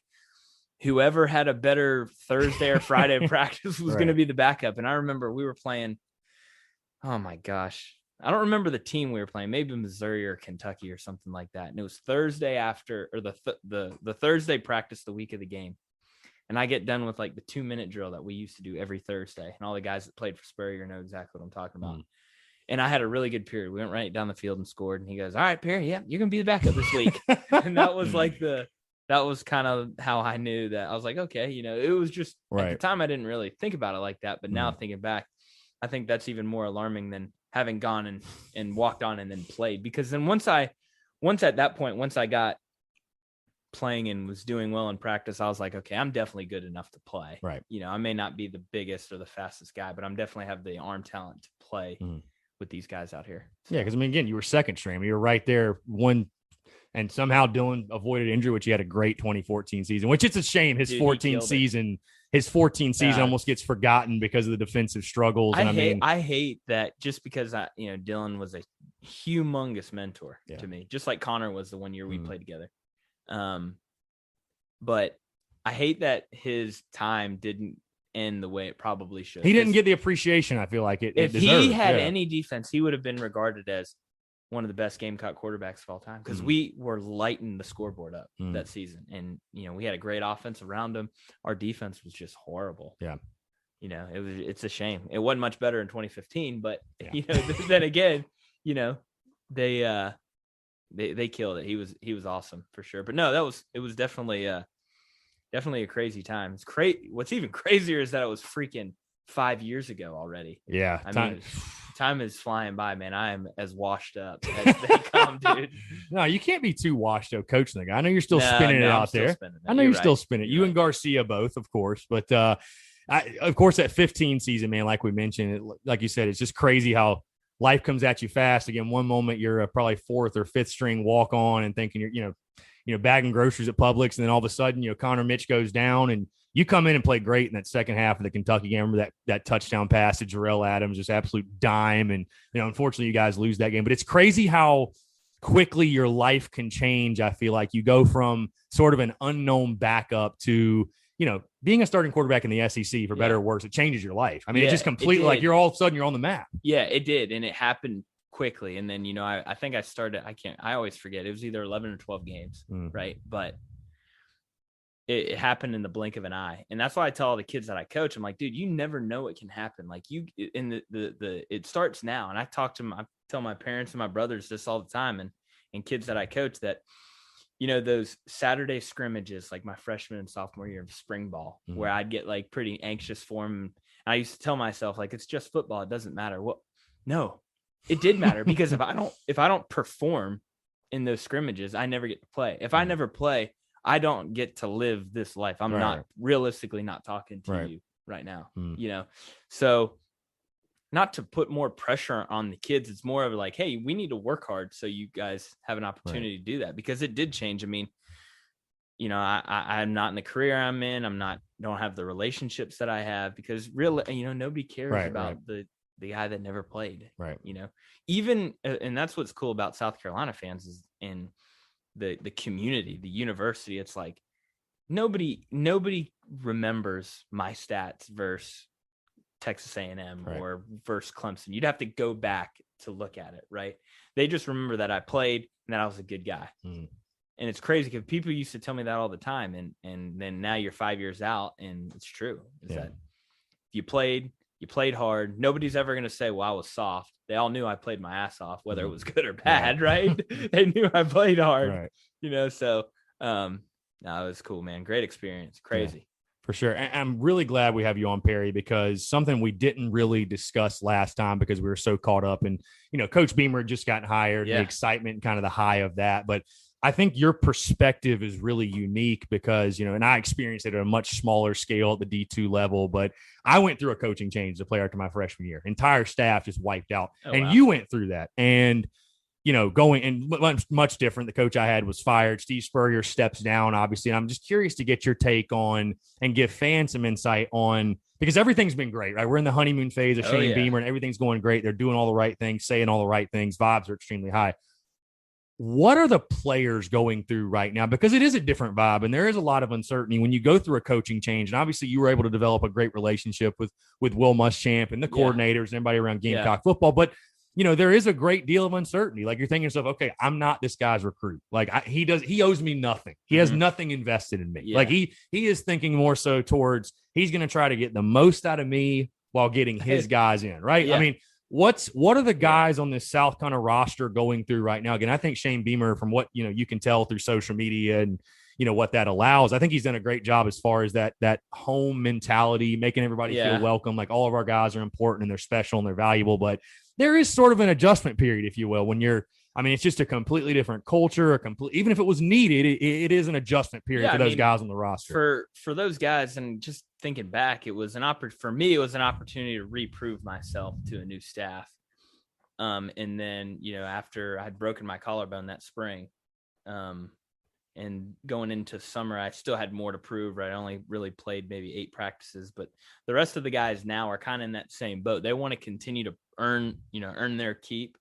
whoever had a better Thursday or Friday practice was going to be the backup. And I remember we were playing, oh my gosh, I don't remember the team we were playing, maybe Missouri or Kentucky or something like that. And it was Thursday after, or the Thursday practice the week of the game. And I get done with like the 2-minute drill that we used to do every Thursday. And all the guys that played for Spurrier know exactly what I'm talking about. And I had a really good period. We went right down the field and scored. And he goes, "All right, Perry, yeah, you're going to be the backup this week." And that was like that was kind of how I knew that. I was like, okay, you know, it was just at the time I didn't really think about it like that. But now thinking back, I think that's even more alarming than having gone and walked on and then played. Because then once I got playing and was doing well in practice, I was like, okay, I'm definitely good enough to play. Right. You know, I may not be the biggest or the fastest guy, but I'm definitely have the arm talent to play with these guys out here. So. Yeah. Cause I mean, again, you were second string. You were right there and somehow Dylan avoided injury, which he had a great 2014 season, which it's a shame. His 14 season almost gets forgotten because of the defensive struggles. I hate that just because Dylan was a humongous mentor to me, just like Connor was the one year we played together. But I hate that his time didn't end the way it probably should. He didn't get the appreciation I feel like it if deserved. He had any defense, he would have been regarded as one of the best Gamecock quarterbacks of all time, because we were lighting the scoreboard up that season. And, you know, we had a great offense around him. Our defense was just horrible. Yeah. You know, it's a shame. It wasn't much better in 2015, but you know, then again, you know, they killed it. He was awesome for sure. But no, it was definitely a crazy time. It's crazy. What's even crazier is that it was freaking 5 years ago already. Yeah. I mean, time is flying by, man. I am as washed up as they come, dude. No, you can't be too washed up coaching the guy. I know you're still spinning it out there. I know you're still spinning it. You and Garcia both, of course. But of course, that 15 season, man, like we mentioned, like you said, it's just crazy how life comes at you fast. Again, one moment you're probably fourth or fifth string walk on and thinking you're bagging groceries at Publix, and then all of a sudden, Connor Mitch goes down and you come in and play great in that second half of the Kentucky game. Remember that touchdown pass to Jarrell Adams, just absolute dime. And, unfortunately you guys lose that game, but it's crazy how quickly your life can change. I feel like you go from sort of an unknown backup to, being a starting quarterback in the SEC, for better or worse. It changes your life. I mean, it just completely, like, you're all of a sudden you're on the map. Yeah, it did. And it happened quickly. And then, I think I started, I always forget. It was either 11 or 12 games. Right. But it happened in the blink of an eye. And that's why I tell all the kids that I coach, I'm like, dude, you never know what can happen. Like it starts now. And I tell my parents and my brothers this all the time, and kids that I coach, that, those Saturday scrimmages, like my freshman and sophomore year of spring ball, where I'd get like pretty anxious for them. And I used to tell myself, like, it's just football. It doesn't matter. Well, no, it did matter, because if I don't perform in those scrimmages, I never get to play. If I never play, I don't get to live this life. I'm not realistically not talking to you right now, So not to put more pressure on the kids. It's more of like, hey, we need to work hard so you guys have an opportunity to do that, because it did change. I mean, I'm not in the career I'm in. Don't have the relationships that I have, because nobody cares about the guy that never played, right? Even, and that's what's cool about South Carolina fans is in the community, the university. It's like nobody remembers my stats versus Texas A&M or versus Clemson. You'd have to go back to look at it, right? They just remember that I played and that I was a good guy. And it's crazy because people used to tell me that all the time. And then now you're 5 years out, and it's true. That if you played hard, nobody's ever going to say, well, I was soft. They all knew I played my ass off, whether it was good or bad, right? They knew I played hard, so no, it was cool, man. Great experience. Crazy. For sure. And I'm really glad we have you on, Perry, because something we didn't really discuss last time because we were so caught up in, Coach Beamer had just gotten hired, the excitement and kind of the high of that. But I think your perspective is really unique because, and I experienced it at a much smaller scale at the D2 level, but I went through a coaching change as a player after my freshman year. Entire staff just wiped out. You went through that. And going and much different. The coach I had was fired. Steve Spurrier steps down, obviously. And I'm just curious to get your take on and give fans some insight on, because everything's been great, right? We're in the honeymoon phase of Shane Beamer and everything's going great. They're doing all the right things, saying all the right things. Vibes are extremely high. What are the players going through right now? Because it is a different vibe and there is a lot of uncertainty when you go through a coaching change. And obviously you were able to develop a great relationship with Will Muschamp and the coordinators and everybody around Gamecock football. But there is a great deal of uncertainty. Like you're thinking to yourself, okay, I'm not this guy's recruit. Like he owes me nothing. He has nothing invested in me. Yeah. Like he is thinking more so towards, he's going to try to get the most out of me while getting his guys in. Right. Yeah. I mean, what are the guys on this South kind of roster going through right now? Again, I think Shane Beamer, from what, you can tell through social media and, what that allows, I think he's done a great job as far as that home mentality, making everybody feel welcome. Like all of our guys are important and they're special and they're valuable, but there is sort of an adjustment period, if you will, when it's just a completely different culture, even if it was needed, it is an adjustment period for those guys on the roster. For those guys, and just thinking back, it was for me, it was an opportunity to reprove myself to a new staff. And then, after I'd broken my collarbone that spring, and going into summer, I still had more to prove, right? I only really played maybe 8 practices, but the rest of the guys now are kind of in that same boat. They want to continue to earn their keep,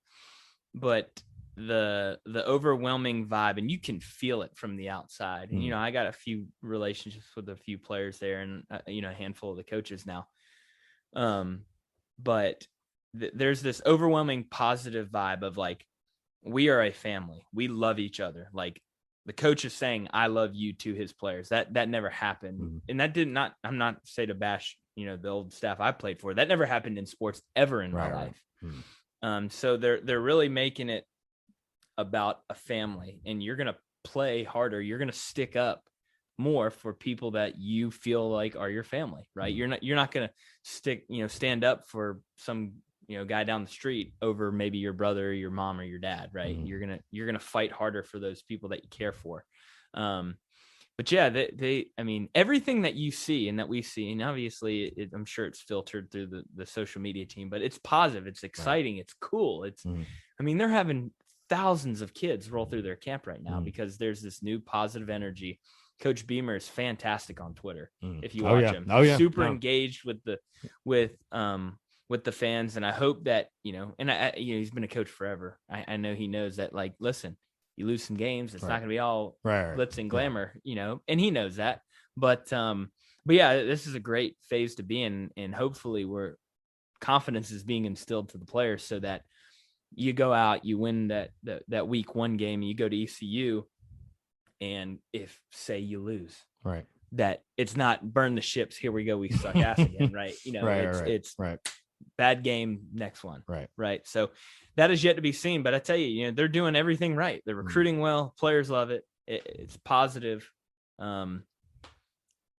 but the overwhelming vibe, and you can feel it from the outside. And, I got a few relationships with a few players there and, a handful of the coaches now. But there's this overwhelming positive vibe of like, we are a family. We love each other. Like, the coach is saying, I love you to his players. That never happened. And that I'm not say to bash, the old staff I played for. That never happened in sports ever in my life. So they're really making it about a family, and you're going to play harder. You're going to stick up more for people that you feel like are your family, right? You're not going to stand up for some, guy down the street over maybe your brother or your mom or your dad, right? You're going to fight harder for those people that you care for. But yeah, I mean, everything that you see and that we see, and obviously I'm sure it's filtered through the social media team, but it's positive, it's exciting, it's cool. I mean, they're having thousands of kids roll through their camp right now because there's this new positive energy. Coach Beamer is fantastic on Twitter. If you watch him, super engaged with the fans. And I hope that, he's been a coach forever. I know he knows that, like, listen, you lose some games, it's not going to be all glitz and glamour, and he knows that. But yeah, this is a great phase to be in. And hopefully confidence is being instilled to the players so that you go out, you win that week 1 game, and you go to ECU. And if, say, you lose, that it's not burn the ships, here we go, we suck ass again, right? It's bad game, next one, right? So that is yet to be seen, but I tell you, they're doing everything right. They're recruiting well, players love it. It's positive.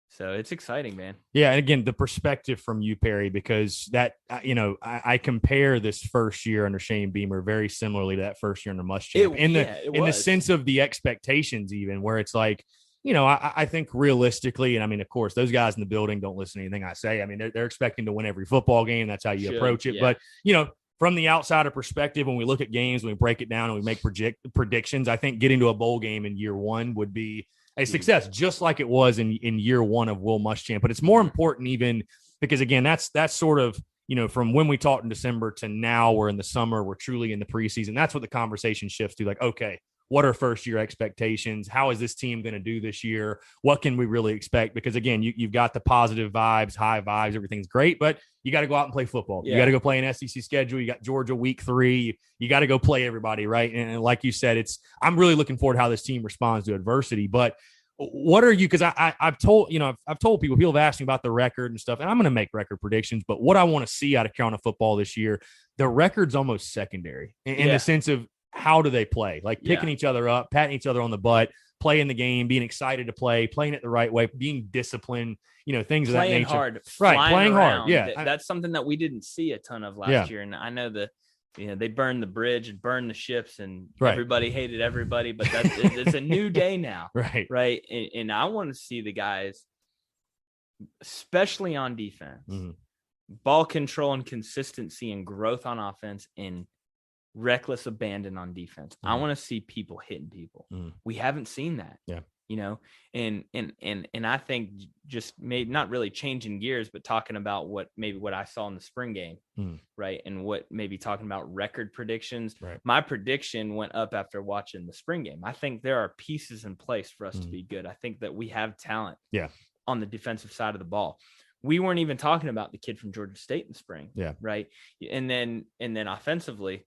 So it's exciting, man. Yeah. And again, the perspective from you, Perry, because that, I compare this first year under Shane Beamer very similarly to that first year under Muschamp in the sense of the expectations, even where it's like, I think realistically, and I mean, of course, those guys in the building don't listen to anything I say. I mean, they're expecting to win every football game. That's how you approach it. Yeah. But, from the outsider perspective, when we look at games, when we break it down and we make predictions, I think getting to a bowl game in year one would be a success, just like it was in year one of Will Muschamp. But it's more important even because, again, that's sort of, from when we talked in December to now we're in the summer, we're truly in the preseason. That's what the conversation shifts to, like, okay, what are first-year expectations? How is this team going to do this year? What can we really expect? Because, again, you've got the positive vibes, high vibes, everything's great, but you got to go out and play football. Yeah. You got to go play an SEC schedule. You got Georgia week 3. You got to go play everybody, right? And like you said, I'm really looking forward to how this team responds to adversity. But what are you – because I've told people have asked me about the record and stuff, and I'm going to make record predictions, but what I want to see out of Carolina football this year, the record's almost secondary in the sense of how do they play? Like picking each other up, patting each other on the butt, playing the game, being excited to play, playing it the right way, being disciplined, things of that nature. Hard, right, playing around. hard. Yeah. That's something that we didn't see a ton of last year. And I know they burned the bridge and burned the ships and everybody hated everybody, but it's a new day now. Right. And I want to see the guys, especially on defense, ball control and consistency and growth on offense and reckless abandon on defense. I want to see people hitting people. We haven't seen that. Yeah. And I think just not really changing gears, but talking about what I saw in the spring game, right? And what maybe talking about record predictions. Right. My prediction went up after watching the spring game. I think there are pieces in place for us to be good. I think that we have talent on the defensive side of the ball. We weren't even talking about the kid from Georgia State in the spring. Yeah. Right. And then offensively,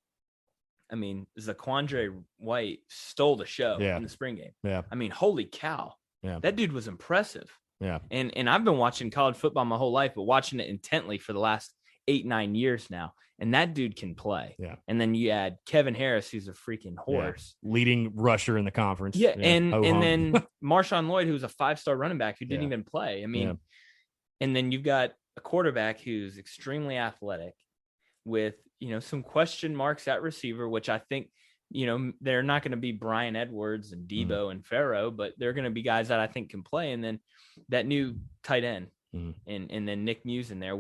I mean, Zaquandre White stole the show in the spring game. Yeah. I mean, holy cow. Yeah. That dude was impressive. Yeah. And I've been watching college football my whole life, but watching it intently for the last 8-9 years now. And that dude can play. Yeah. And then you add Kevin Harris, who's a freaking horse. Yeah. Leading rusher in the conference. Yeah. And then Marshawn Lloyd, who's a 5-star running back who didn't even play. I mean, and then you've got a quarterback who's extremely athletic with, some question marks at receiver, which I think, they're not going to be Brian Edwards and Debo and Farrow, but they're going to be guys that I think can play. And then that new tight end and then Nick Muse in there.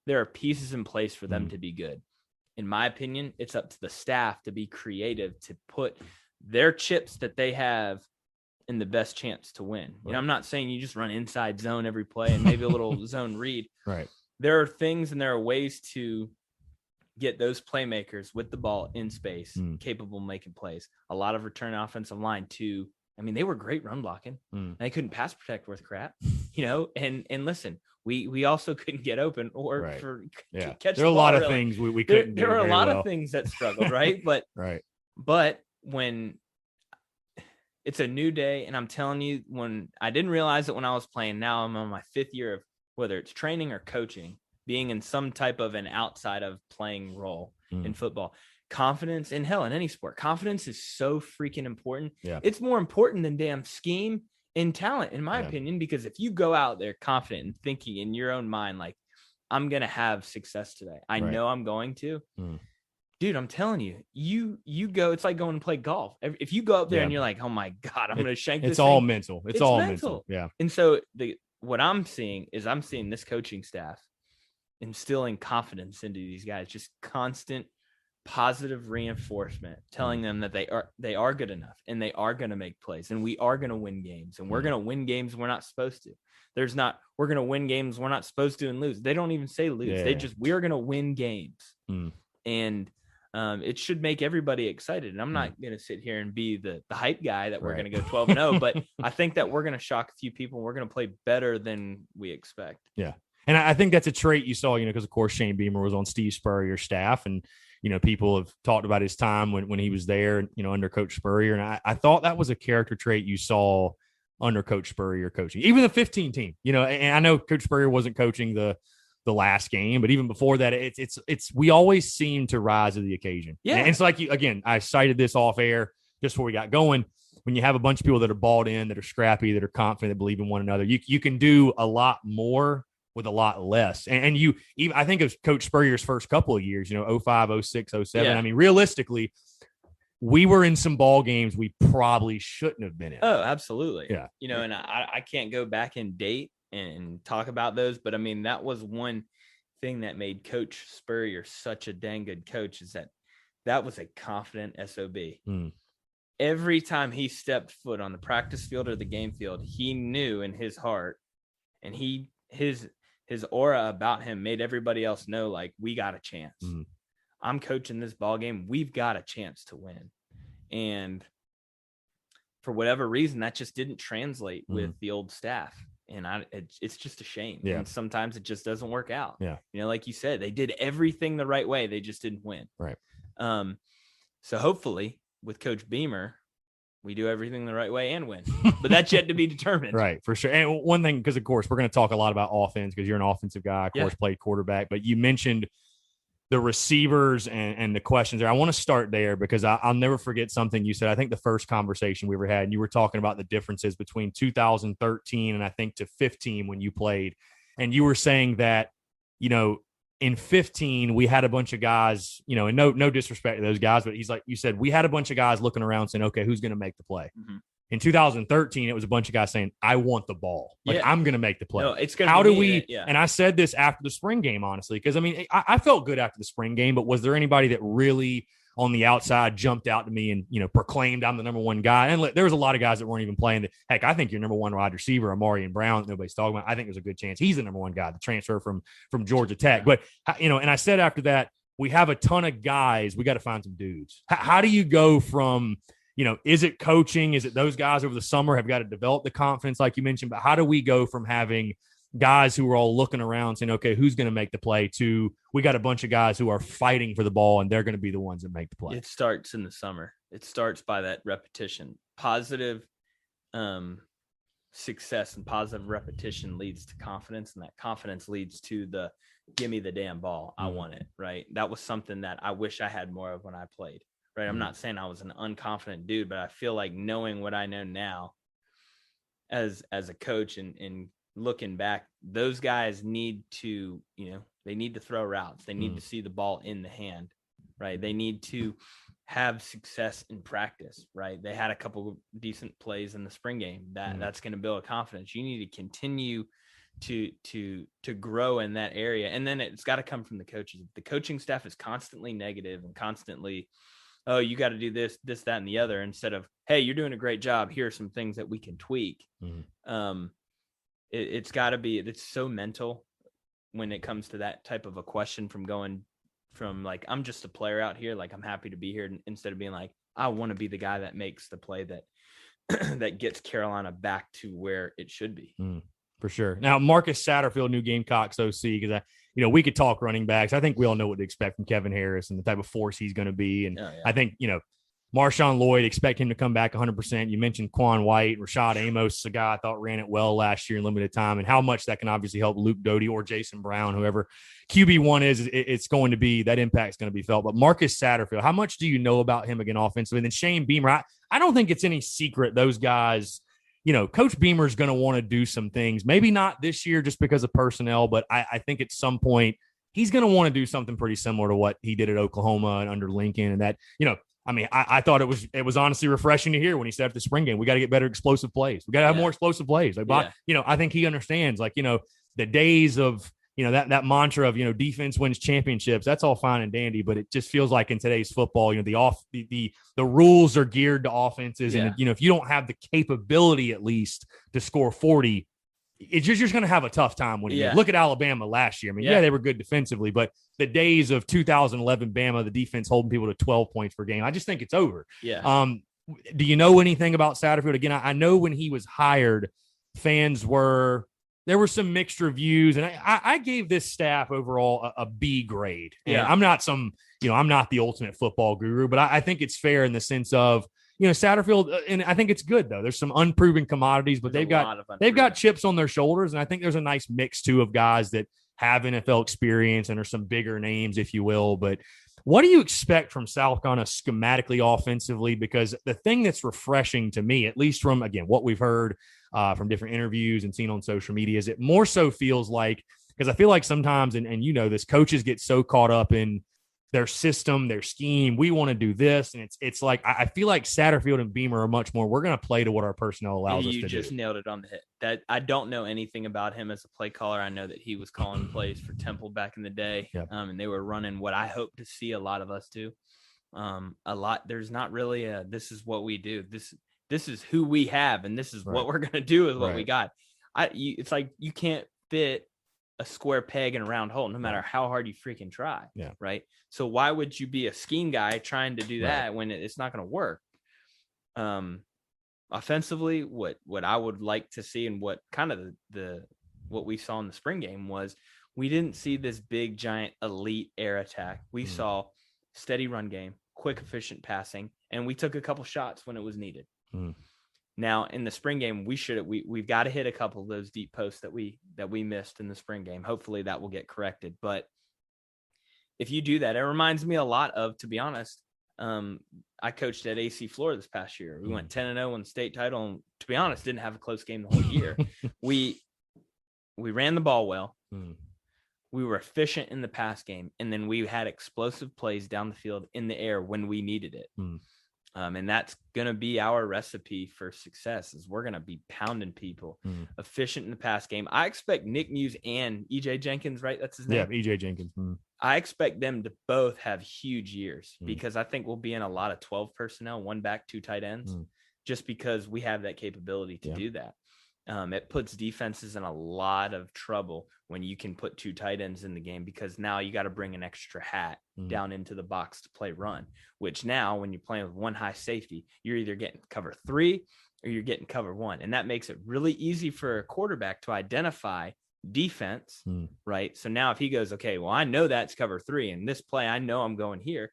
There are pieces in place for them to be good. In my opinion, it's up to the staff to be creative, to put their chips that they have in the best chance to win. Right. I'm not saying you just run inside zone every play and maybe a little zone read. Right. There are things and there are ways to get those playmakers with the ball in space, capable of making plays. A lot of return offensive line too. I mean, they were great run blocking. They couldn't pass protect worth crap, and listen, we also couldn't get open or catch. There are a lot of things we couldn't do. There were a lot of things that struggled, right? But but when it's a new day, and I'm telling you, when I didn't realize it when I was playing, now I'm on my 5th year of whether it's training or coaching, being in some type of an outside of playing role in football. Confidence, in any sport, confidence is so freaking important. Yeah. It's more important than damn scheme and talent, in my opinion, because if you go out there confident and thinking in your own mind, like, I'm going to have success today. I know I'm going to. Dude, I'm telling you, you go, it's like going to play golf. If you go up there and you're like, oh my God, I'm going to shank this. It's all mental. It's all mental. Yeah. And so what I'm seeing this coaching staff instilling confidence into these guys, just constant positive reinforcement, telling them that they are good enough and they are going to make plays and we are going to win games and we're going to win games we're not supposed to. We're going to win games we're not supposed to and lose. They don't even say lose. They just, we're going to win games. And it should make everybody excited. And I'm not going to sit here and be the hype guy that we're going to go 12-0, but I think that we're going to shock a few people and we're going to play better than we expect. Yeah. And I think that's a trait you saw, because of course Shane Beamer was on Steve Spurrier's staff, and people have talked about his time when he was there, under Coach Spurrier, and I thought that was a character trait you saw under Coach Spurrier coaching, even the 15 team. And I know Coach Spurrier wasn't coaching the last game, but even before that, it's we always seem to rise to the occasion. Yeah, and it's like I cited this off air just before we got going. When you have a bunch of people that are bought in, that are scrappy, that are confident, that believe in one another, you can do a lot more with a lot less. And I think of Coach Spurrier's first couple of years, 05, 06, 07. Yeah. I mean, realistically, we were in some ball games we probably shouldn't have been in. Oh, absolutely. Yeah. And I can't go back and date and talk about those, but I mean, that was one thing that made Coach Spurrier such a dang good coach, is that was a confident SOB. Every time he stepped foot on the practice field or the game field, he knew in his heart, and his aura about him made everybody else know, like, we got a chance. I'm coaching this ball game. We've got a chance to win. And for whatever reason, that just didn't translate with the old staff. And it's just a shame. Yeah. And sometimes it just doesn't work out. Yeah. Like you said, they did everything the right way. They just didn't win. Right. So hopefully with Coach Beamer, we do everything the right way and win. But that's yet to be determined. Right, for sure. And one thing, because, of course, we're going to talk a lot about offense because you're an offensive guy, of course, played quarterback. But you mentioned the receivers and the questions there. I want to start there because I'll never forget something you said. I think the first conversation we ever had, and you were talking about the differences between 2013 and I think to 15 when you played. And you were saying that, in 15, we had a bunch of guys, and no disrespect to those guys, but you said, we had a bunch of guys looking around saying, okay, who's going to make the play? In 2013, it was a bunch of guys saying, I want the ball. I'm going to make the play. No, it's going to How do we, and I said this after the spring game, honestly, because I felt good after the spring game, but was there anybody that really on the outside jumped out to me and, proclaimed I'm the number one guy? And there was a lot of guys that weren't even playing that. Heck, I think your number one wide receiver, Amarian Brown, that nobody's talking about. I think there's a good chance he's the number one guy, the transfer from Georgia Tech. But, and I said after that, we have a ton of guys. We got to find some dudes. How do you go from, is it coaching? Is it those guys over the summer have got to develop the confidence like you mentioned? But how do we go from having guys who are all looking around saying, okay, who's going to make the play, to we got a bunch of guys who are fighting for the ball and they're going to be the ones that make the play? It starts in the summer. It starts by that repetition. Positive success and positive repetition leads to confidence, and that confidence leads to the give me the damn ball. I want it, right? That was something that I wish I had more of when I played, right? I'm not saying I was an unconfident dude, but I feel like knowing what I know now as a coach and looking back, those guys need to, they need to throw routes. They need to see the ball in the hand, right? They need to have success in practice, right? They had a couple of decent plays in the spring game. That's going to build confidence. You need to continue to grow in that area. And then it's got to come from the coaches. The coaching staff is constantly negative and constantly, oh, you got to do this, that, and the other, instead of, hey, you're doing a great job. Here are some things that we can tweak. It's got to be, it's so mental when it comes to that type of a question, from going from like, I'm just a player out here, like I'm happy to be here, instead of being like, I want to be the guy that makes the play that that gets Carolina back to where it should be. For sure. Now, Marcus Satterfield, new Gamecocks OC, because we could talk running backs. I think we all know what to expect from Kevin Harris and the type of force he's going to be. And I think, Marshawn Lloyd, expect him to come back 100%. You mentioned Quan White, Rashad Amos, a guy I thought ran it well last year in limited time, and how much that can obviously help Luke Doty or Jason Brown, whoever QB1 is. It's going to be, that impact's going to be felt. But Marcus Satterfield, how much do you know about him again offensively? And then Shane Beamer, I don't think it's any secret those guys, Coach Beamer's going to want to do some things, maybe not this year just because of personnel, but I think at some point he's going to want to do something pretty similar to what he did at Oklahoma and under Lincoln. And that, I thought it was honestly refreshing to hear when he said after the spring game, we got to get better explosive plays. We got to have more explosive plays. I think he understands, the days of, that mantra of, defense wins championships. That's all fine and dandy, but it just feels like in today's football, the rules are geared to offenses. And, if you don't have the capability at least to score 40, you're just going to have a tough time when you look at Alabama last year. They were good defensively, but the days of 2011 Bama, the defense holding people to 12 points per game, I just think it's over. Do you know anything about Satterfield? Again, I know when he was hired, there were some mixed reviews, and I gave this staff overall a B grade. And I'm not I'm not the ultimate football guru, but I think it's fair in the sense of, Satterfield, and I think it's good though. There's some unproven commodities, but they've got chips on their shoulders, and I think there's a nice mix too of guys that have NFL experience and are some bigger names, if you will. But what do you expect from South Carolina schematically, offensively? Because the thing that's refreshing to me, at least from, again, what we've heard from different interviews and seen on social media, is it more so feels like, because I feel like sometimes, and this, coaches get so caught up in their system, their scheme. We want to do this. And it's like, I feel like Satterfield and Beamer are much more, we're going to play to what our personnel allows us to do. You just nailed it on the head. That I don't know anything about him as a play caller. I know that he was calling plays for Temple back in the day. Yep. And they were running what I hope to see a lot of us do. There's not really this is what we do. This is who we have. And this is what we're going to do with what we got. It's like, you can't fit a square peg in a round hole, no matter how hard you freaking try. Yeah. Right. So why would you be a scheme guy trying to do that when it's not going to work? Offensively, what I would like to see, and what kind of what we saw in the spring game, was we didn't see this big, giant, elite air attack. We saw steady run game, quick, efficient passing, and we took a couple shots when it was needed. Now in the spring game, we've got to hit a couple of those deep posts that we missed in the spring game. Hopefully that will get corrected. But if you do that, it reminds me a lot of, to be honest, I coached at AC Florida this past year. We went 10-0 in the state title, and to be honest, didn't have a close game the whole year. We ran the ball well. We were efficient in the pass game, and then we had explosive plays down the field in the air when we needed it. And that's going to be our recipe for success, is we're going to be pounding people, efficient in the pass game. I expect Nick Muse and EJ Jenkins, right? That's his name. Yeah, EJ Jenkins. I expect them to both have huge years, because I think we'll be in a lot of 12 personnel, 1 back, 2 tight ends, just because we have that capability to do that. It puts defenses in a lot of trouble when you can put 2 tight ends in the game, because now you got to bring an extra hat down into the box to play run, which now when you're playing with 1 high safety, you're either getting cover 3 or you're getting cover 1. And that makes it really easy for a quarterback to identify defense, right? So now if he goes, okay, well, I know that's cover 3, and this play, I know I'm going here,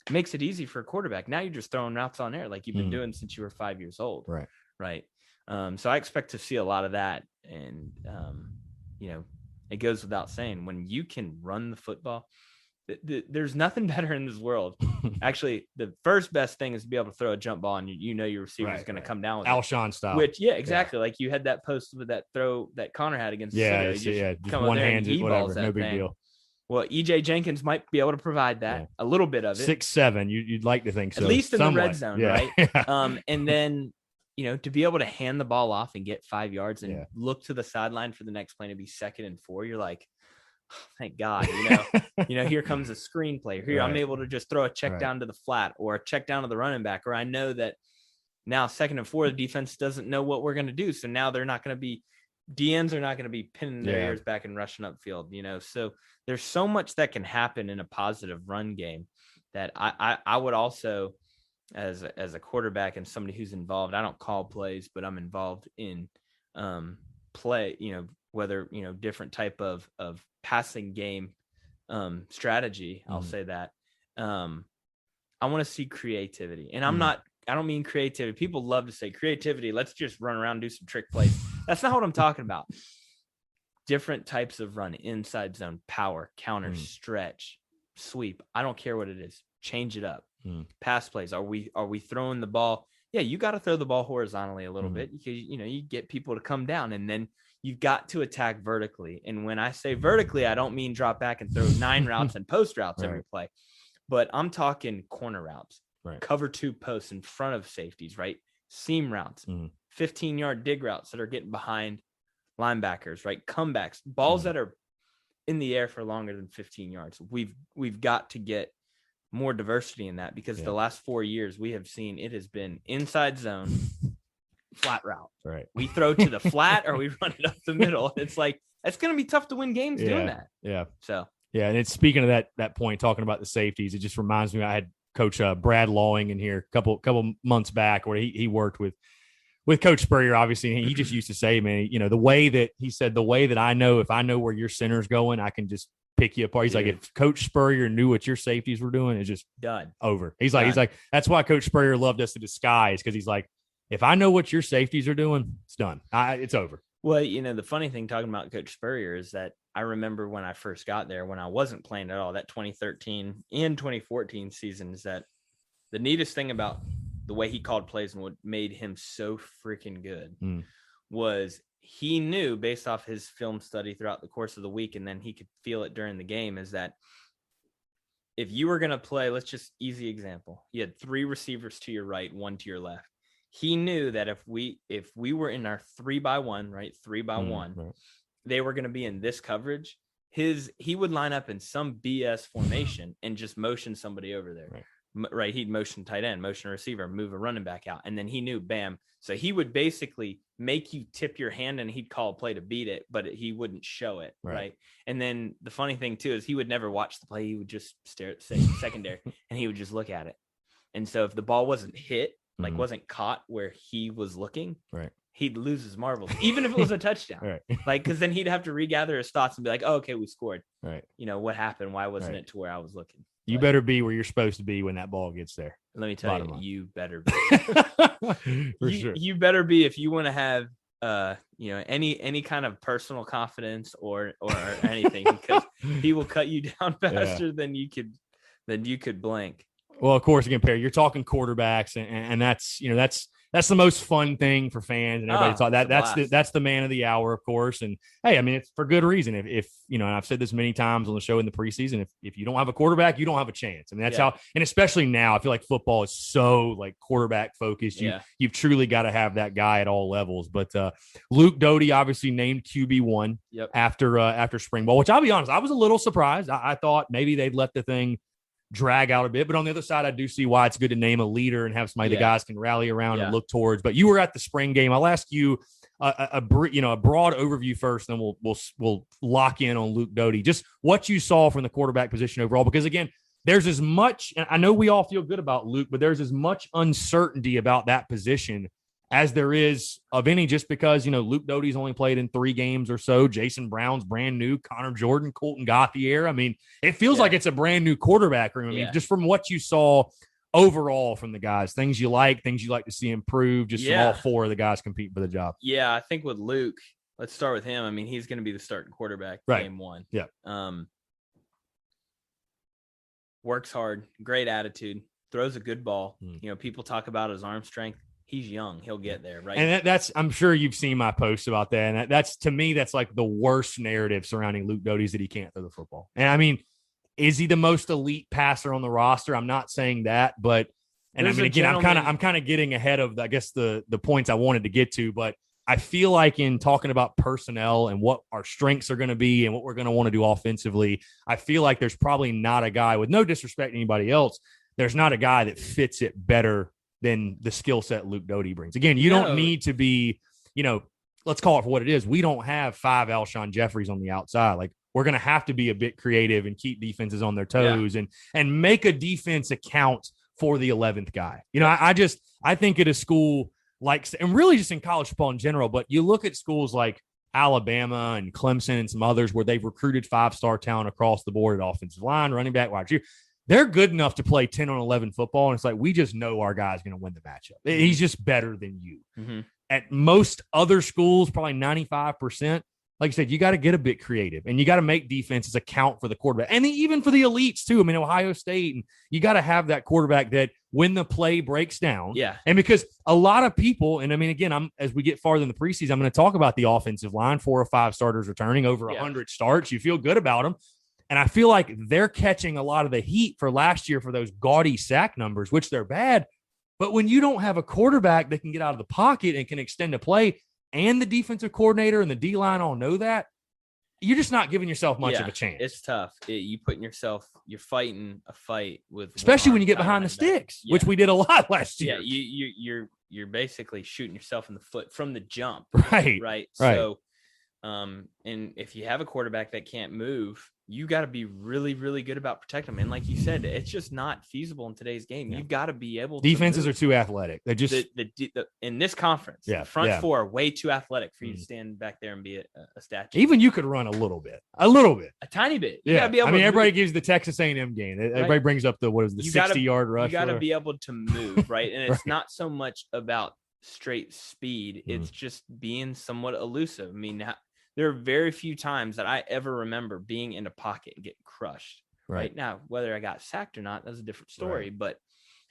it makes it ezy for a quarterback. Now you're just throwing routes on air like you've been doing since you were 5 years old. Right. So I expect to see a lot of that. And, it goes without saying, when you can run the football, there's nothing better in this world. Actually, the first best thing is to be able to throw a jump ball, and your receiver is going to come down with Alshon style. Which, exactly. Like you had that post with that throw that Connor had against just one-handed, whatever, no big deal. Well, EJ Jenkins might be able to provide that, a little bit of it. 6'7", you'd like to think so. At least in the red zone, right? Yeah. And then, to be able to hand the ball off and get 5 yards and look to the sideline for the next play to be 2nd and 4, you're like, oh, thank God, here comes a screenplay. Here, I'm able to just throw a check down to the flat, or a check down to the running back, or I know that now 2nd and 4, the defense doesn't know what we're going to do. So now they're not going to be, DNs are not going to be pinning their ears back and rushing upfield, so there's so much that can happen in a positive run game that I would also, as a quarterback and somebody who's involved, I don't call plays, but I'm involved in play, whether, different type of passing game strategy. I'll say that. I want to see creativity, and I don't mean creativity. People love to say creativity. Let's just run around and do some trick plays. That's not what I'm talking about. Different types of run, inside zone, power, counter, stretch, sweep. I don't care what it is. Change it up. Pass plays. Are we throwing the ball? Yeah, you got to throw the ball horizontally a little bit, because you get people to come down, and then you've got to attack vertically. And when I say vertically, I don't mean drop back and throw 9 routes and post routes every play, but I'm talking corner routes, cover 2 posts in front of safeties, right? Seam routes, 15-yard dig routes that are getting behind linebackers, right? Comebacks, balls that are in the air for longer than 15 yards. We've got to get more diversity in that, because the last 4 years we have seen it has been inside zone, flat route. Right. We throw to the flat or we run it up the middle. It's like, it's going to be tough to win games doing that. Yeah. So, and it's, speaking of that point, talking about the safeties, it just reminds me, I had Coach Brad Lawing in here a couple months back, where he worked with Coach Spurrier, obviously, and he just used to say, man, the way that I know, if I know where your center's going, I can just pick you apart. He's like, if Coach Spurrier knew what your safeties were doing, it's just done. Over. He's like, that's why Coach Spurrier loved us to disguise, because he's like, if I know what your safeties are doing, it's done. It's over. Well, the funny thing talking about Coach Spurrier is that I remember when I first got there, when I wasn't playing at all, that 2013 and 2014 seasons, that the neatest thing about the way he called plays and what made him so freaking good was he knew, based off his film study throughout the course of the week, and then he could feel it during the game, is that if you were going to play, let's just easy example. You had 3 receivers to your right, 1 to your left. He knew that if we were in our 3-by-1, right, 3-by-1, right. they were going to be in this coverage. He would line up in some BS formation and just motion somebody over there. Right. He'd motion tight end, motion receiver, move a running back out. And then he knew, bam. So he would basically make you tip your hand and he'd call a play to beat it, but he wouldn't show it. Right. And then the funny thing too, is he would never watch the play. He would just stare at secondary and he would just look at it. And so if the ball wasn't hit, like wasn't caught where he was looking, he'd lose his marbles, even if it was a touchdown. Like, cause then he'd have to regather his thoughts and be like, oh, okay, we scored. You know, what happened? Why wasn't it to where I was looking? You better be where you're supposed to be when that ball gets there. Let me tell you, you better be. Sure. You better be if you want to have any kind of personal confidence or anything, because he will cut you down faster than you could blink. Well, of course, again, Perry, you're talking quarterbacks, and that's the most fun thing for fans and everybody talk that. That's the man of the hour, of course. And hey, I mean, it's for good reason. If and I've said this many times on the show in the preseason, if you don't have a quarterback, you don't have a chance. I mean, that's how, and especially now, I feel like football is so like quarterback focused. You've truly got to have that guy at all levels. But Luke Doty obviously named QB1 after spring ball, which I'll be honest, I was a little surprised. I thought maybe they'd let the thing drag out a bit, but on the other side, I do see why it's good to name a leader and have somebody the guys can rally around and look towards. But you were at the spring game. I'll ask you a broad overview first, then we'll lock in on Luke Doty. Just what you saw from the quarterback position overall, because again, there's as much, and I know we all feel good about Luke, but there's as much uncertainty about that position as there is of any, just because, Luke Doty's only played in 3 games or so. Jason Brown's brand new. Connor Jordan, Colton Gauthier. I mean, it feels like it's a brand new quarterback room. I mean, just from what you saw overall from the guys, things you like to see improve, just from all 4 of the guys competing for the job. Yeah, I think with Luke, let's start with him. I mean, he's going to be the starting quarterback game 1. Yeah. Works hard, great attitude, throws a good ball. People talk about his arm strength. He's young. He'll get there, right? And that's, I'm sure you've seen my posts about that. And that's, to me, that's like the worst narrative surrounding Luke Doty, is that he can't throw the football. And I mean, is he the most elite passer on the roster? I'm not saying that, but, and I mean, again, I'm kind of getting ahead of, I guess, the points I wanted to get to, but I feel like in talking about personnel and what our strengths are going to be and what we're going to want to do offensively, I feel like there's probably not a guy, with no disrespect to anybody else, there's not a guy that fits it better than the skill set Luke Doty brings. Again, you don't need to be, let's call it for what it is. We don't have 5 Alshon Jeffries on the outside. Like, we're going to have to be a bit creative and keep defenses on their toes and make a defense account for the 11th guy. I think at a school like, and really just in college football in general, but you look at schools like Alabama and Clemson and some others where they've recruited 5-star talent across the board at offensive line, running back, wide receiver. They're good enough to play 10 on 11 football. And it's like, we just know our guy's going to win the matchup. He's just better than you. At most other schools, probably 95%. Like you said, you got to get a bit creative and you got to make defenses account for the quarterback, and even for the elites too. I mean, Ohio State, and you got to have that quarterback that when the play breaks down. And because a lot of people, and I mean, again, as we get farther in the preseason, I'm going to talk about the offensive line, 4 or 5 starters returning, over 100 starts. You feel good about them. And I feel like they're catching a lot of the heat for last year for those gaudy sack numbers, which they're bad. But when you don't have a quarterback that can get out of the pocket and can extend a play, and the defensive coordinator and the D-line all know that, you're just not giving yourself much of a chance. It's tough. You're fighting a fight with, especially when you get behind the sticks, which we did a lot last year. You're basically shooting yourself in the foot from the jump. Right. So, and if you have a quarterback that can't move, you got to be really, really good about protecting them. And like you said, it's just not feasible in today's game. You've got to be able to defenses are too athletic. They just in this conference, the front 4 are way too athletic for you to stand back there and be a statue. Even you could run a little bit, a tiny bit. You gotta be able to everybody move. Gives the Texas A&M game. Everybody brings up the 60-yard rush. You got to be able to move, right? And it's not so much about straight speed. It's just being somewhat elusive. I mean, there are very few times that I ever remember being in a pocket and getting crushed. Right now, whether I got sacked or not, that's a different story. But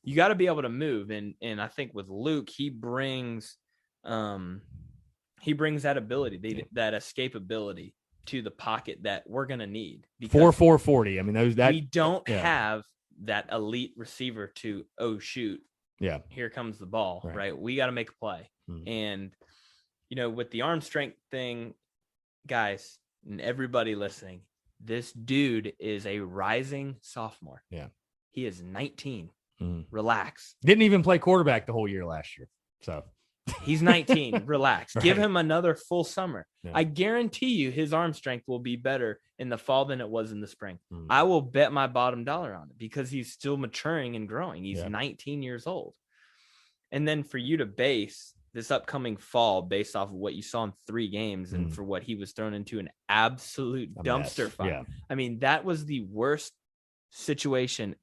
you got to be able to move, and I think with Luke, he brings that ability, that escapability to the pocket that we're going to need. 4.40. I mean, we don't have that elite receiver to, oh, shoot. Yeah. Here comes the ball, right? We got to make a play. And, with the arm strength thing, guys, and everybody listening, this dude is a rising sophomore. Yeah. He is 19. Relax. Didn't even play quarterback the whole year last year. So he's 19. Relax. Give him another full summer. Yeah. I guarantee you his arm strength will be better in the fall than it was in the spring. I will bet my bottom dollar on it because he's still maturing and growing. He's 19 years old. And then for you to base this upcoming fall based off of what you saw in 3 games and for what he was thrown into an absolute dumpster fire. Yeah. I mean, that was the worst situation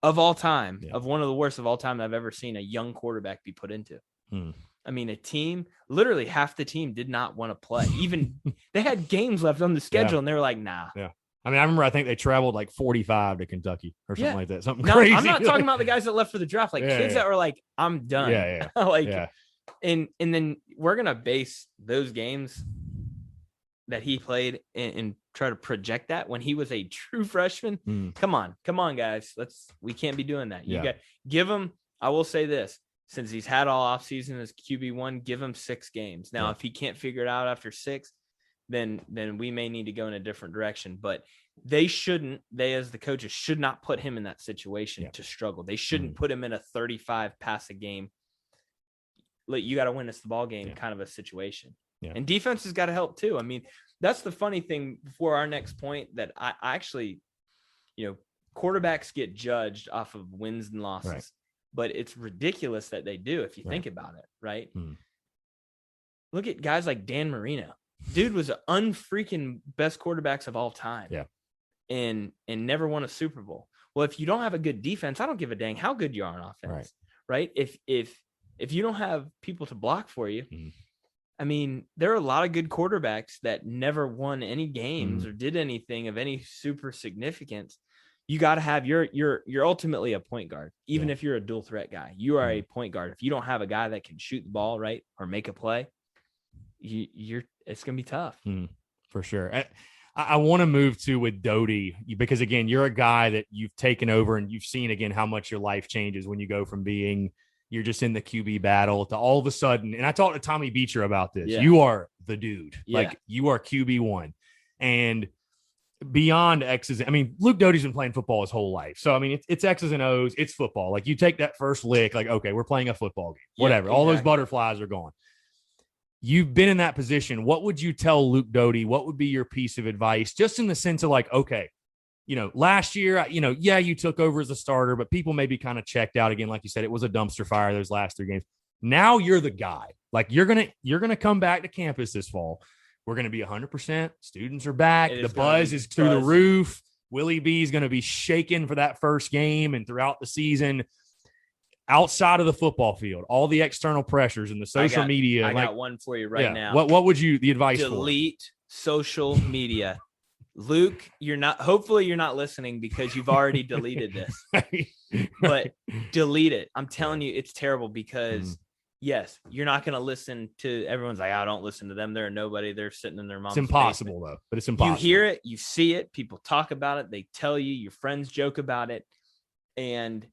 of all time, of one of the worst of all time I've ever seen a young quarterback be put into. I mean, a team, literally half the team did not want to play. Even they had games left on the schedule and they were like, nah. Yeah. I mean, I remember I think they traveled like 45 to Kentucky or something like that. Something crazy. I'm not talking about the guys that left for the draft, like kids that were like, I'm done. And then we're going to base those games that he played and try to project that when he was a true freshman. Come on, guys. We can't be doing that. You got give him. I will say this, since he's had all offseason as QB1, give him 6 games. Now, if he can't figure it out after 6, then we may need to go in a different direction. But they as the coaches should not put him in that situation to struggle. They shouldn't put him in a 35 pass a game. You got to win us the ball game kind of a situation. Yeah. And defense has got to help too. I mean, that's the funny thing before our next point that I actually, quarterbacks get judged off of wins and losses, but it's ridiculous that they do if you think about it, right? Look at guys like Dan Marino. Dude was an unfreaking best quarterbacks of all time. Yeah. And never won a Super Bowl. Well, if you don't have a good defense, I don't give a dang how good you are on offense, right? If you don't have people to block for you, I mean, there are a lot of good quarterbacks that never won any games or did anything of any super significance. You got to have you're ultimately a point guard. Even if you're a dual threat guy, you are a point guard. If you don't have a guy that can shoot the ball right or make a play, it's going to be tough. For sure. I want to move to with Doty because again, you're a guy that you've taken over and you've seen again how much your life changes when you go from being you're just in the QB battle to all of a sudden. And I talked to Tommy Beecher about this. Yeah. You are the dude. Like you are QB1 and beyond X's. I mean, Luke Doty's been playing football his whole life. So, I mean, it's X's and O's. It's football. Like you take that first lick, like, okay, we're playing a football game, whatever. All those butterflies are gone. You've been in that position. What would you tell Luke Doty? What would be your piece of advice? Just in the sense of like, okay, last year, you took over as a starter, but people maybe kind of checked out again. Like you said, it was a dumpster fire those last 3 games. Now you're the guy. Like you're going to come back to campus this fall. We're going to be 100%. Students are back. The buzz is through the roof. Willie B is going to be shaking for that first game and throughout the season. Outside of the football field, all the external pressures and the social media. I got one for you now. What would the advice delete social media. Luke, hopefully you're not listening because you've already deleted this, but delete it. I'm telling you, it's terrible because yes, you're not going to listen to everyone's like, I don't listen to them. They're nobody. They're sitting in their mom's basement. It's impossible though, but it's impossible. You hear it, you see it, people talk about it. They tell you, your friends joke about it and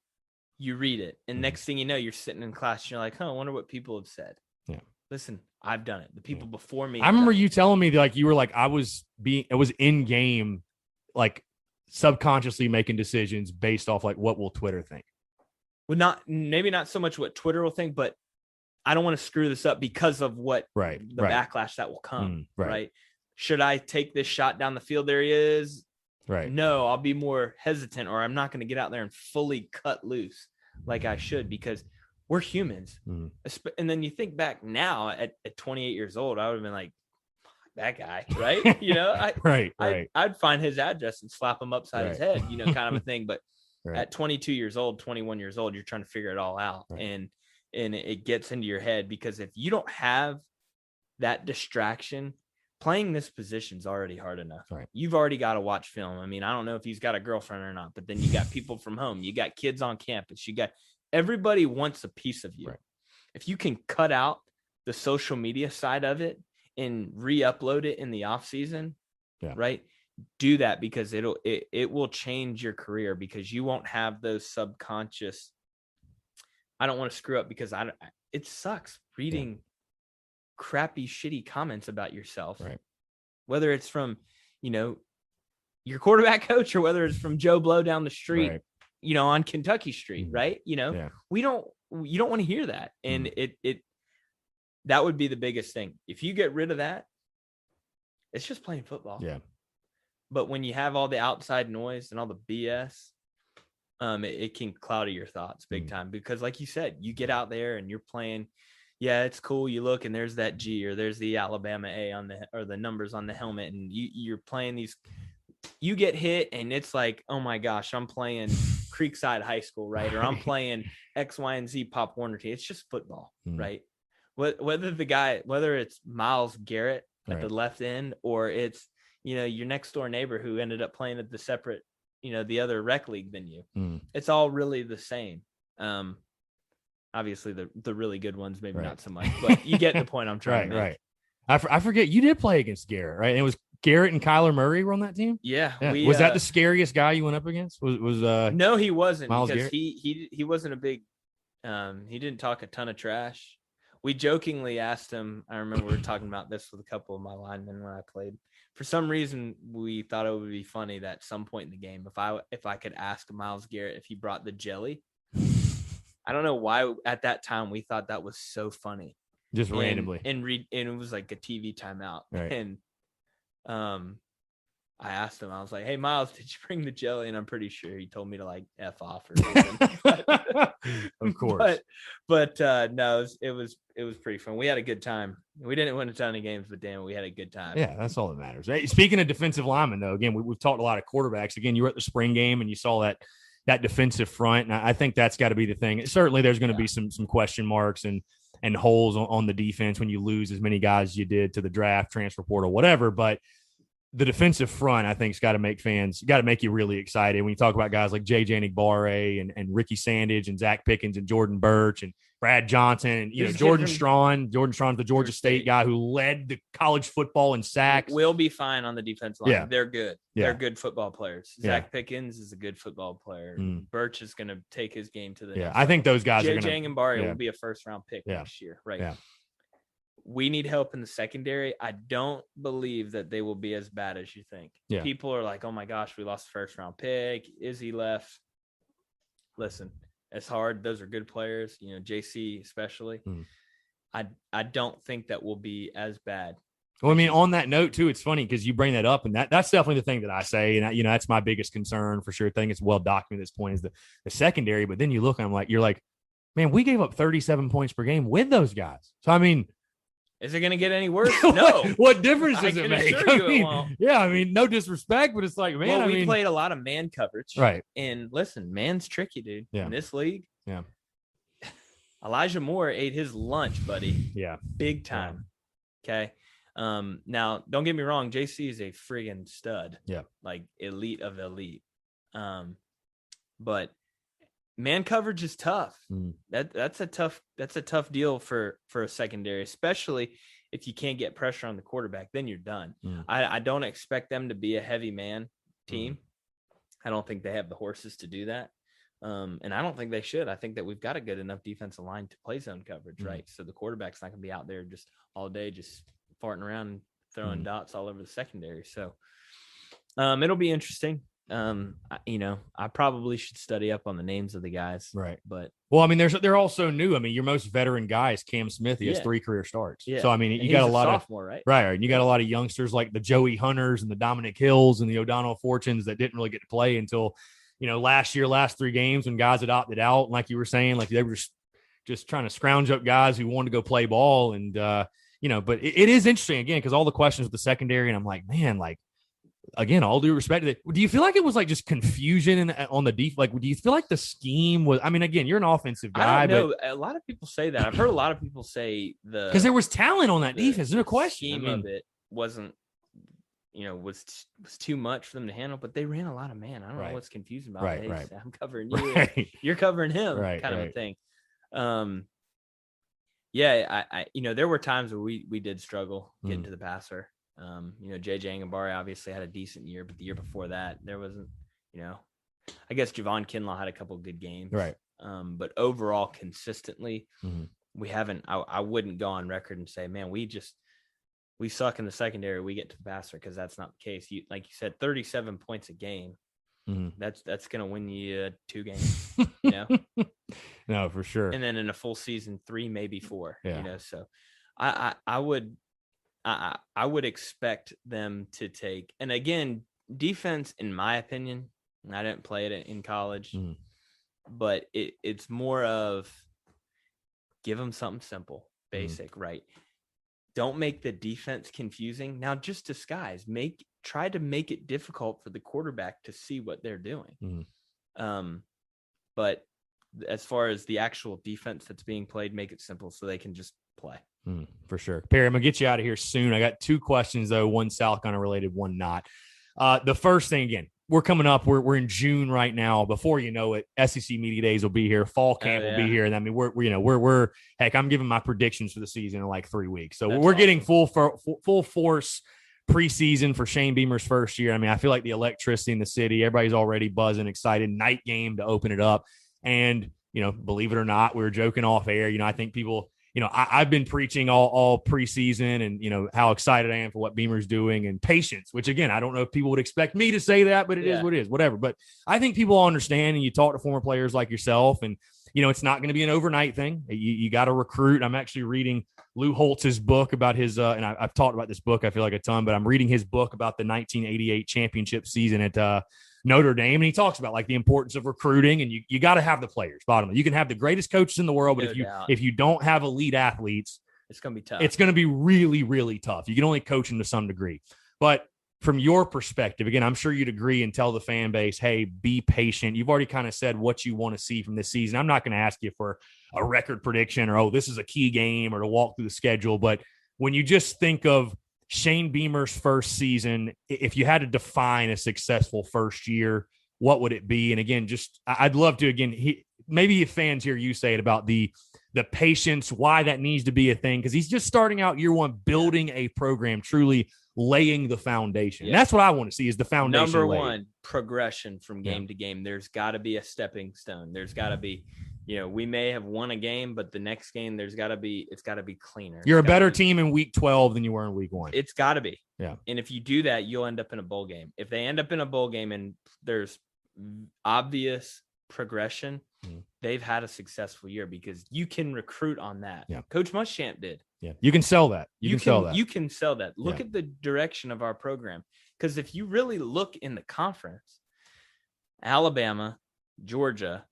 you read it. And next thing you know, you're sitting in class and you're like, I wonder what people have said. Yeah. Listen, I've done it. The people before me. I remember you telling me that, like, you were like, it was in game, like subconsciously making decisions based off like, what will Twitter think? Well, maybe not so much what Twitter will think, but I don't want to screw this up because of what the backlash that will come. Right. Should I take this shot down the field? There he is. Right. No, I'll be more hesitant, or I'm not going to get out there and fully cut loose like I should because we're humans. And then you think back now at 28 years old, I would have been like, that guy, right? I'd find his address and slap him upside his head, kind of a thing. But at 22 years old, 21 years old, you're trying to figure it all out. And it gets into your head because if you don't have that distraction, playing this position is already hard enough. Right. You've already got to watch film. I mean, I don't know if he's got a girlfriend or not, but then you got people from home, you got kids on campus, you got everybody wants a piece of you. Right. If you can cut out the social media side of it and re-upload it in the off season, right? Do that, because it will change your career, because you won't have those subconscious, I don't want to screw up, because it sucks reading crappy, shitty comments about yourself, right? Whether it's from, your quarterback coach, or whether it's from Joe Blow down the street, right. On Kentucky Street, right? You don't want to hear that. And that would be the biggest thing. If you get rid of that, it's just playing football. Yeah. But when you have all the outside noise and all the BS, it can cloud your thoughts big time, because like you said, you get out there and you're playing. Yeah, it's cool. You look and there's that G, or there's the Alabama A or the numbers on the helmet. And you're playing these, you get hit and it's like, oh my gosh, I'm playing Creekside High School, right? Or I'm playing X, Y, and Z Pop Warner team. It's just football, right? Whether it's Myles Garrett at the left end, or it's, your next door neighbor who ended up playing at the separate, the other rec league than you. It's all really the same. Obviously the really good ones, maybe not so much, but you get the point I'm trying to make. Right. I forget, you did play against Garrett, right? And it was Garrett and Kyler Murray were on that team. Yeah. Was that the scariest guy you went up against? No, he wasn't, Myles because Garrett? he wasn't a big, he didn't talk a ton of trash. We jokingly asked him. I remember we were talking about this with a couple of my linemen when I played. For some reason, we thought it would be funny that at some point in the game, if I could ask Myles Garrett if he brought the jelly. I don't know why at that time we thought that was so funny. Just randomly. And it was like a TV timeout. Right. And I asked him, I was like, hey, Myles, did you bring the jelly? And I'm pretty sure he told me to like F off or something. Of course. But no, it was pretty fun. We had a good time. We didn't win a ton of games, but damn, we had a good time. Yeah, that's all that matters. Hey, speaking of defensive linemen, though, again, we've talked a lot of quarterbacks. Again, you were at the spring game and you saw that defensive front. And I think that's got to be the thing. Certainly there's going to be some question marks and holes on the defense when you lose as many guys as you did to the draft, transfer portal, whatever. But the defensive front, I think, has got to make you really excited. When you talk about guys like J.J. Nigbare and Ricky Sandage and Zach Pickens and Jordan Birch and Brad Johnson and Jordan Strawn. Jordan Strawn's the Georgia State guy who led the college football in sacks. We'll be fine on the defense line. Yeah. They're good. Yeah. They're good football players. Zach Pickens is a good football player. Birch is going to take his game to the next I think those guys are going to. J.J. Nigbare will be a first-round pick next year, right? Yeah. We need help in the secondary. I don't believe that they will be as bad as you think. Yeah. People are like, oh my gosh, we lost the first round pick. Izzy left. Listen, it's hard. Those are good players, JC especially. I don't think that will be as bad. Well, I mean, on that note too, it's funny because you bring that up, and that's definitely the thing that I say, and that's my biggest concern for sure. I think it's well documented at this point is the secondary. But then you look, and you're like, man, we gave up 37 points per game with those guys. So I mean, is it going to get any worse? No. What difference does it make? I mean, no disrespect, but it's like, man, well, we played a lot of man coverage, right? And listen, man's tricky, dude. Yeah. In this league, yeah. Elijah Moore ate his lunch, buddy. Yeah, big time. Yeah. Okay. Now, don't get me wrong. JC is a friggin' stud. Yeah, like elite of elite. But man coverage is tough. That's a tough deal for a secondary, especially if you can't get pressure on the quarterback. Then you're done. I don't expect them to be a heavy man team. I don't think they have the horses to do that. And I don't think they should. I think that we've got a good enough defensive line to play zone coverage, right? So the quarterback's not going to be out there just all day, just farting around and throwing dots all over the secondary. So it'll be interesting. I probably should study up on the names of the guys, right? But I mean, they're also new. I mean, your most veteran guy is Cam Smith. He has 3 career starts. Yeah. So I mean, you got a lot sophomore, of right. And you got a lot of youngsters like the Joey Hunters and the Dominic Hills and the O'Donnell Fortunes that didn't really get to play until last 3 games when guys had opted out. And like you were saying, like they were just trying to scrounge up guys who wanted to go play ball. And but it is interesting again because all the questions with the secondary, and I'm like, man, like. Again, all due respect to it. Do you feel like it was like just confusion on the defense? Like, do you feel like the scheme was? I mean, again, you're an offensive guy. I don't know. A lot of people say that. I've heard a lot of people say because there was talent on that defense. There's no question. Scheme of it wasn't, was too much for them to handle. But they ran a lot of man. I don't know what's confusing about it. Hey, I'm covering you. You're covering him. Kind of a thing. Yeah, I there were times where we did struggle getting to the passer. JJ Angabari obviously had a decent year, but the year before that, there wasn't, I guess Javon Kinlaw had a couple good games. Right. But overall, consistently, we haven't, I wouldn't go on record and say, man, we suck in the secondary. We get to the passer, because that's not the case. Like you said, 37 points a game. That's going to win you 2 games, No, for sure. And then in a full season, 3, maybe 4, so I would expect them to take, and again, defense, in my opinion, I didn't play it in college, but it's more of give them something simple, basic, right? Don't make the defense confusing. Now just disguise, try to make it difficult for the quarterback to see what they're doing. But as far as the actual defense that's being played, make it simple so they can just play. For sure. Perry, I'm going to get you out of here soon. I got 2 questions, though, one South Carolina related, one not. The first thing, again, we're coming up. We're in June right now. Before you know it, SEC Media Days will be here. Fall camp will be here. And I mean, we're heck, I'm giving my predictions for the season in like 3 weeks. So we're getting full force preseason for Shane Beamer's first year. I mean, I feel like the electricity in the city, everybody's already buzzing, excited. Night game to open it up. And, believe it or not, we were joking off air. I think people, I've been preaching all preseason and, how excited I am for what Beamer's doing and patience, which, again, I don't know if people would expect me to say that, but it is what it is, whatever. But I think people all understand, and you talk to former players like yourself, and, it's not going to be an overnight thing. You got to recruit. I'm actually reading Lou Holtz's book about his, and I've talked about this book, I feel like, a ton, but I'm reading his book about the 1988 championship season at Notre Dame. And he talks about like the importance of recruiting, and you got to have the players. Bottom line, you can have the greatest coaches in the world, but if you don't have elite athletes, it's going to be tough. It's going to be really, really tough. You can only coach them to some degree. But from your perspective, again, I'm sure you'd agree and tell the fan base, hey, be patient. You've already kind of said what you want to see from this season. I'm not going to ask you for a record prediction or, this is a key game, or to walk through the schedule. But when you just think of Shane Beamer's first season, if you had to define a successful first year, what would it be? And again, I'd love to, again, maybe if fans hear you say it about the patience, why that needs to be a thing, because he's just starting out year one, building a program, truly laying the foundation. And that's what I want to see, is the foundation. Number laid. One, progression from game to game. There's got to be a stepping stone. There's got to be, we may have won a game, but the next game, it's got to be cleaner. You're a better team in week 12 than you were in week 1. It's got to be. Yeah. And if you do that, you'll end up in a bowl game. If they end up in a bowl game and there's obvious progression, they've had a successful year, because you can recruit on that. Yeah. Coach Muschamp did. Yeah. You can sell that. You can sell that. You can sell that. Look at the direction of our program. Because if you really look in the conference, Alabama, Georgia,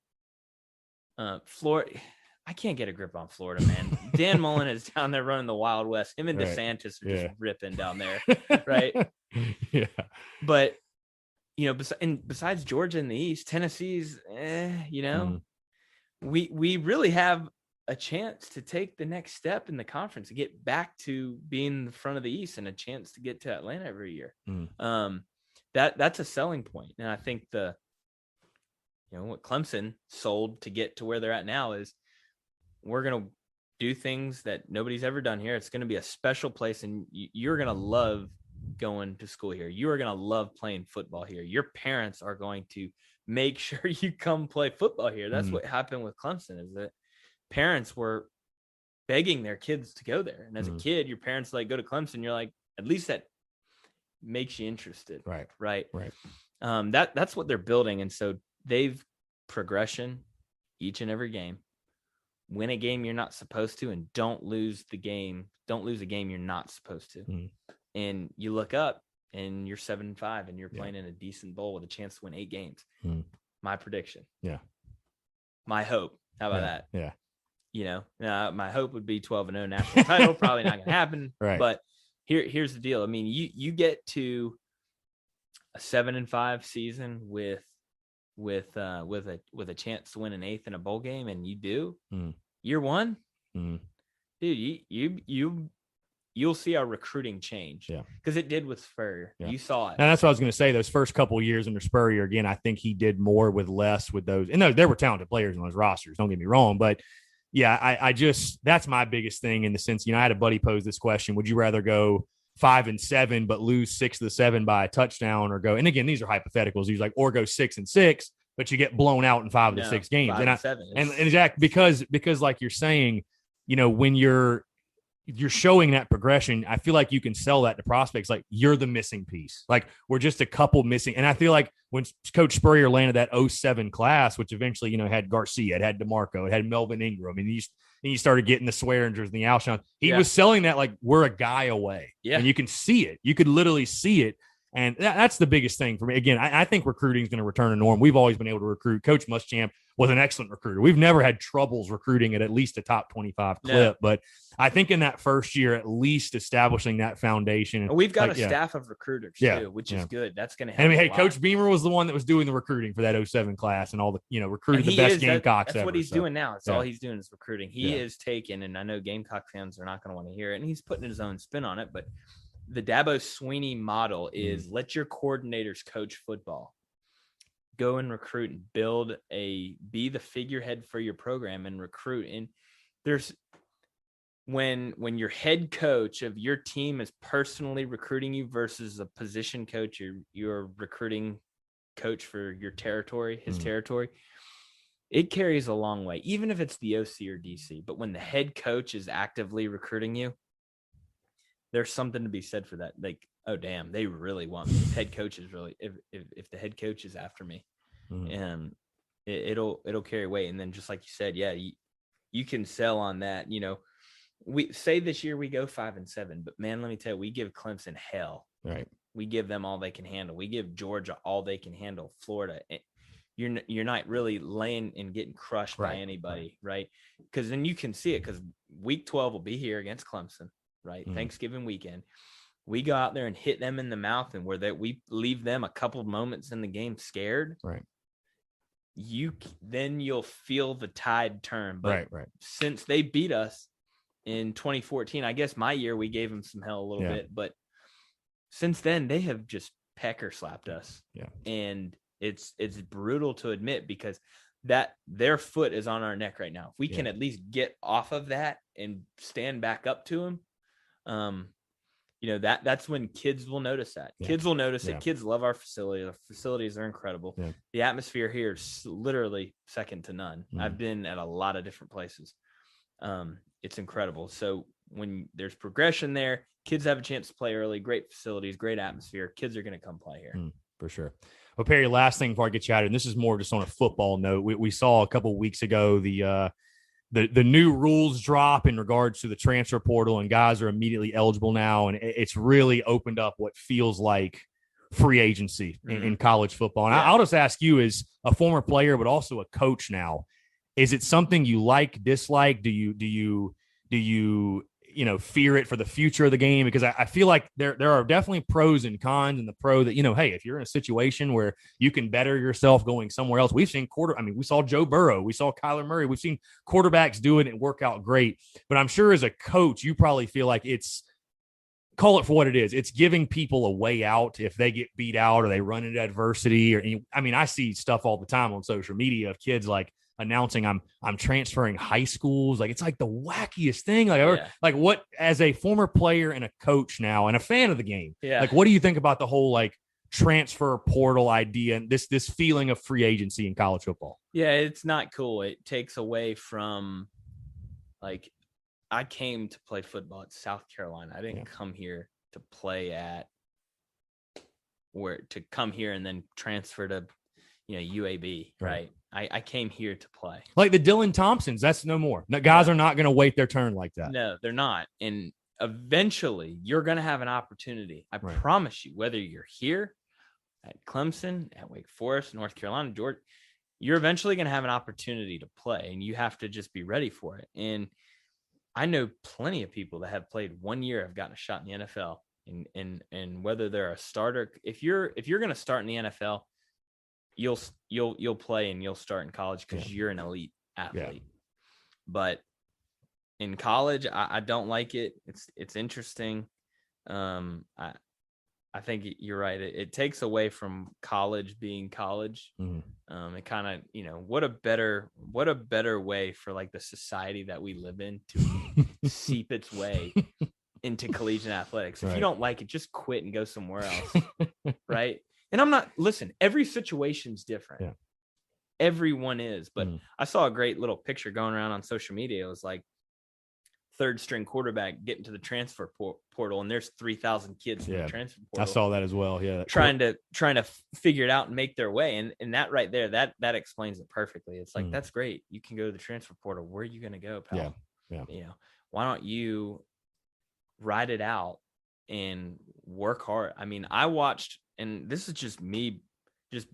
Florida, I can't get a grip on Florida, man. Dan Mullen is down there running the Wild West. Him and DeSantis are just ripping down there, right? Yeah. But, besides Georgia in the East, Tennessee's, we really have a chance to take the next step in the conference and get back to being the front of the East, and a chance to get to Atlanta every year. That's a selling point. And I think what Clemson sold to get to where they're at now is, we're going to do things that nobody's ever done here. It's going to be a special place, and you're going to love going to school here. You are going to love playing football here. Your parents are going to make sure you come play football here. That's what happened with Clemson, is that parents were begging their kids to go there. And as a kid, your parents go to Clemson. You're like, at least that makes you interested. Right. That's what they're building. And so they've progression each and every game. Win a game you're not supposed to, and don't lose a game you're not supposed to. And you look up and you're 7-5, and you're playing in a decent bowl with a chance to win 8 games. My prediction. Yeah. My hope. How about that? Yeah. My hope would be 12-0 national title. Probably not going to happen. Right. But here's the deal. I mean, you get to a 7-5 season with a chance to win an 8th in a bowl game, and you do year one, dude, you'll see our recruiting change. Yeah, because it did with Spurrier. Yeah. You saw it. And that's what I was going to say. Those first couple of years under Spurrier, again, I think he did more with less with those. And there were talented players in those rosters. Don't get me wrong, but Yeah, I just that's my biggest thing in the sense, I had a buddy pose this question: would you rather go 5-7 but lose 6 of the 7 by a touchdown, or go? And again, these are hypotheticals. He's like, or go 6-6, but you get blown out in 5 of the 6 games. 5-7 and exactly because like you're saying, when you're showing that progression, I feel like you can sell that to prospects. Like, you're the missing piece. Like, we're just a couple missing. And I feel like when Coach Spurrier landed that 07 class, which eventually, had Garcia, it had DeMarco, it had Melvin Ingram, and you started getting the Swearingers and the Alshons. He was selling that like we're a guy away. Yeah. And you can see it. You could literally see it. And that's the biggest thing for me. Again, I think recruiting is going to return to norm. We've always been able to recruit. Coach Muschamp was an excellent recruiter. We've never had troubles recruiting at least a top 25 clip. But I think in that first year, at least establishing that foundation. And we've got a staff of recruiters too, which is good. That's going to help. And I mean, Coach Beamer was the one that was doing the recruiting for that 07 class and all the, recruited the best Gamecocks That's ever. what he's doing now. It's all he's doing is recruiting. He is taking, and I know Gamecock fans are not going to want to hear it, and he's putting his own spin on it, but the Dabo Sweeney model is let your coordinators coach football. Go and recruit and be the figurehead for your program and recruit. And there's when your head coach of your team is personally recruiting you versus a position coach, you're recruiting coach for your territory, his territory, it carries a long way, even if it's the OC or DC. But when the head coach is actively recruiting you, there's something to be said for that. Like, oh damn, they really want me. Head coach is really if the head coach is after me, and it'll carry weight. And then just like you said, you can sell on that. We say this year we go 5-7, but man, let me tell you, we give Clemson hell. Right. We give them all they can handle. We give Georgia all they can handle. Florida, you're not really laying and getting crushed by anybody, right? Because then you can see it, because week 12 will be here against Clemson. Right. Thanksgiving weekend, we go out there and hit them in the mouth, and we leave them a couple of moments in the game scared. Right. Then you'll feel the tide turn. But right. Since they beat us in 2014, I guess my year, we gave them some hell a little bit, but since then they have just pecker slapped us. Yeah. And it's brutal to admit, because that their foot is on our neck right now. If we can at least get off of that and stand back up to them, that's when kids will notice that. Kids will notice it. Kids love our facility. The facilities are incredible. The atmosphere here is literally second to none. I've been at a lot of different places. It's incredible. So when there's progression there, kids have a chance to play early. Great facilities, great atmosphere. Kids are going to come play here. For sure. Well, Perry, last thing before I get you out of here, and this is more just on a football note. We saw a couple of weeks ago the new rules drop in regards to the transfer portal, and guys are immediately eligible now. And it's really opened up what feels like free agency in college football. And I'll just ask you, as a former player, but also a coach now, is it something you like, dislike? Do you fear it for the future of the game? Because I feel like there are definitely pros and cons, and the pro that, hey, if you're in a situation where you can better yourself going somewhere else, we've seen we saw Joe Burrow, we saw Kyler Murray, we've seen quarterbacks do it and work out great. But I'm sure as a coach, you probably feel like call it for what it is. It's giving people a way out if they get beat out or they run into adversity. I see stuff all the time on social media of kids like announcing I'm transferring high schools. Like, it's like the wackiest thing. Like what, as a former player and a coach now and a fan of the game, like, what do you think about the whole like transfer portal idea and this feeling of free agency in college football? Yeah, it's not cool. It takes away from, like, I came to play football at South Carolina. I didn't come here to play to come here and then transfer to, UAB, right? I came here to play. Like the Dylan Thompsons, that's no more. No, guys are not going to wait their turn like that. No, they're not. And eventually you're going to have an opportunity. I promise you, whether you're here at Clemson, at Wake Forest, North Carolina, Georgia, you're eventually going to have an opportunity to play, and you have to just be ready for it. And I know plenty of people that have played 1 year have gotten a shot in the NFL, and whether they're a starter, if you're going to start in the NFL, you'll play and you'll start in college because you're an elite athlete. But in college, I don't like it. It's interesting. I think you're right. It takes away from college being college. It kind of, you know, what a better way for like the society that we live in to seep its way into collegiate athletics. If you don't like it, just quit and go somewhere else. Right. And every situation's different. Yeah. Everyone is, but I saw a great little picture going around on social media. It was like third string quarterback getting to the transfer portal, and there's 3,000 kids in the transfer portal. I saw that as well. Yeah. Trying to figure it out and make their way. And that right there, that explains it perfectly. It's like, that's great. You can go to the transfer portal. Where are you going to go, pal? Yeah. You know, why don't you ride it out and work hard? I mean, I watched, and this is just me, just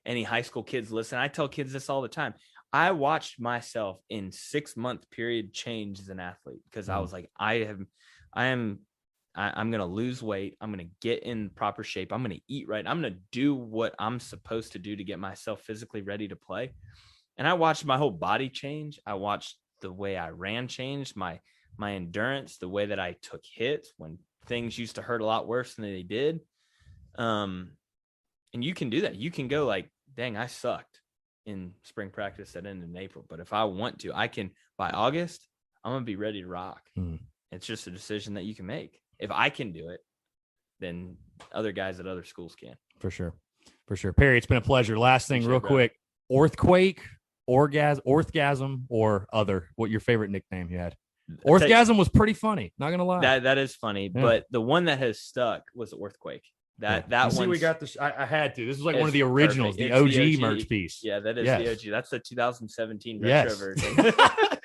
any high school kids listen. I tell kids this all the time. I watched myself in 6-month period change as an athlete because I was like, I'm going to lose weight. I'm going to get in proper shape. I'm going to eat right. I'm going to do what I'm supposed to do to get myself physically ready to play. And I watched my whole body change. I watched the way I ran change, my endurance, the way that I took hits when things used to hurt a lot worse than they did. And you can do that. You can go like, dang, I sucked in spring practice that ended in April. But if I want to, I can, by August, I'm going to be ready to rock. It's just a decision that you can make. If I can do it, then other guys at other schools can. For sure. Perry, it's been a pleasure. Last thing real quick, Orthquake, Orthgasm, or other, what your favorite nickname you had? Orthgasm was pretty funny. Not going to lie. That is funny. Yeah. But the one that has stuck was Orthquake. That one. We got this. I had to. This is like one of the originals, the OG merch piece. Yeah, that is the OG. That's the 2017 retro version.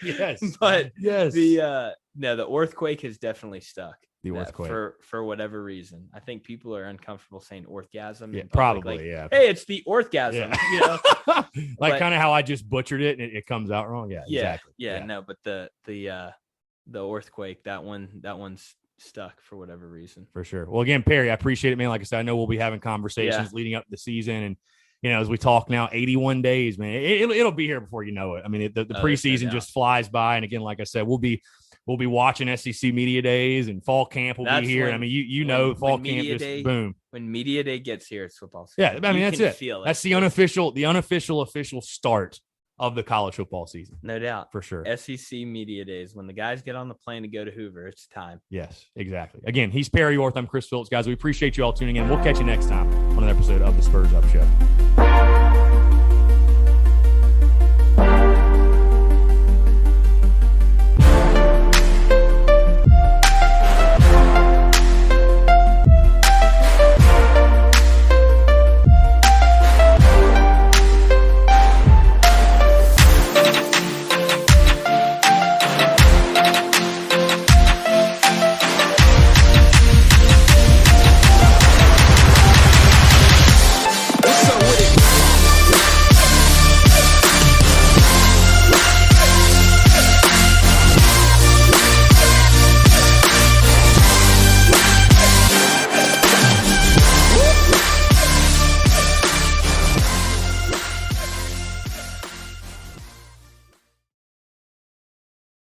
Yes, but the Orthquake has definitely stuck. The Orthquake for whatever reason. I think people are uncomfortable saying orthgasm. Yeah, probably. Like, hey, it's the orthgasm. Yeah. You know, like kind of how I just butchered it and it comes out wrong. Yeah, exactly. Yeah, no, but the Orthquake, that one's stuck for whatever reason. For sure. Well, again, Perry, I appreciate it, man. Like I said, I know we'll be having conversations leading up to the season, and you know, as we talk now, 81 days, man, it'll be here before you know it. I mean, the preseason just flies by, and again, like I said, we'll be watching SEC Media Days, and fall camp will be here. When, I mean, you know, fall camp just boom. When Media Day gets here, it's football season. Yeah, I mean, that's it. That's the unofficial start of the college football season. No doubt. For sure. SEC Media Days. When the guys get on the plane to go to Hoover, it's time. Yes, exactly. Again, he's Perry Orth. I'm Chris Phillips. Guys, we appreciate you all tuning in. We'll catch you next time on an episode of the Spurs Up Show.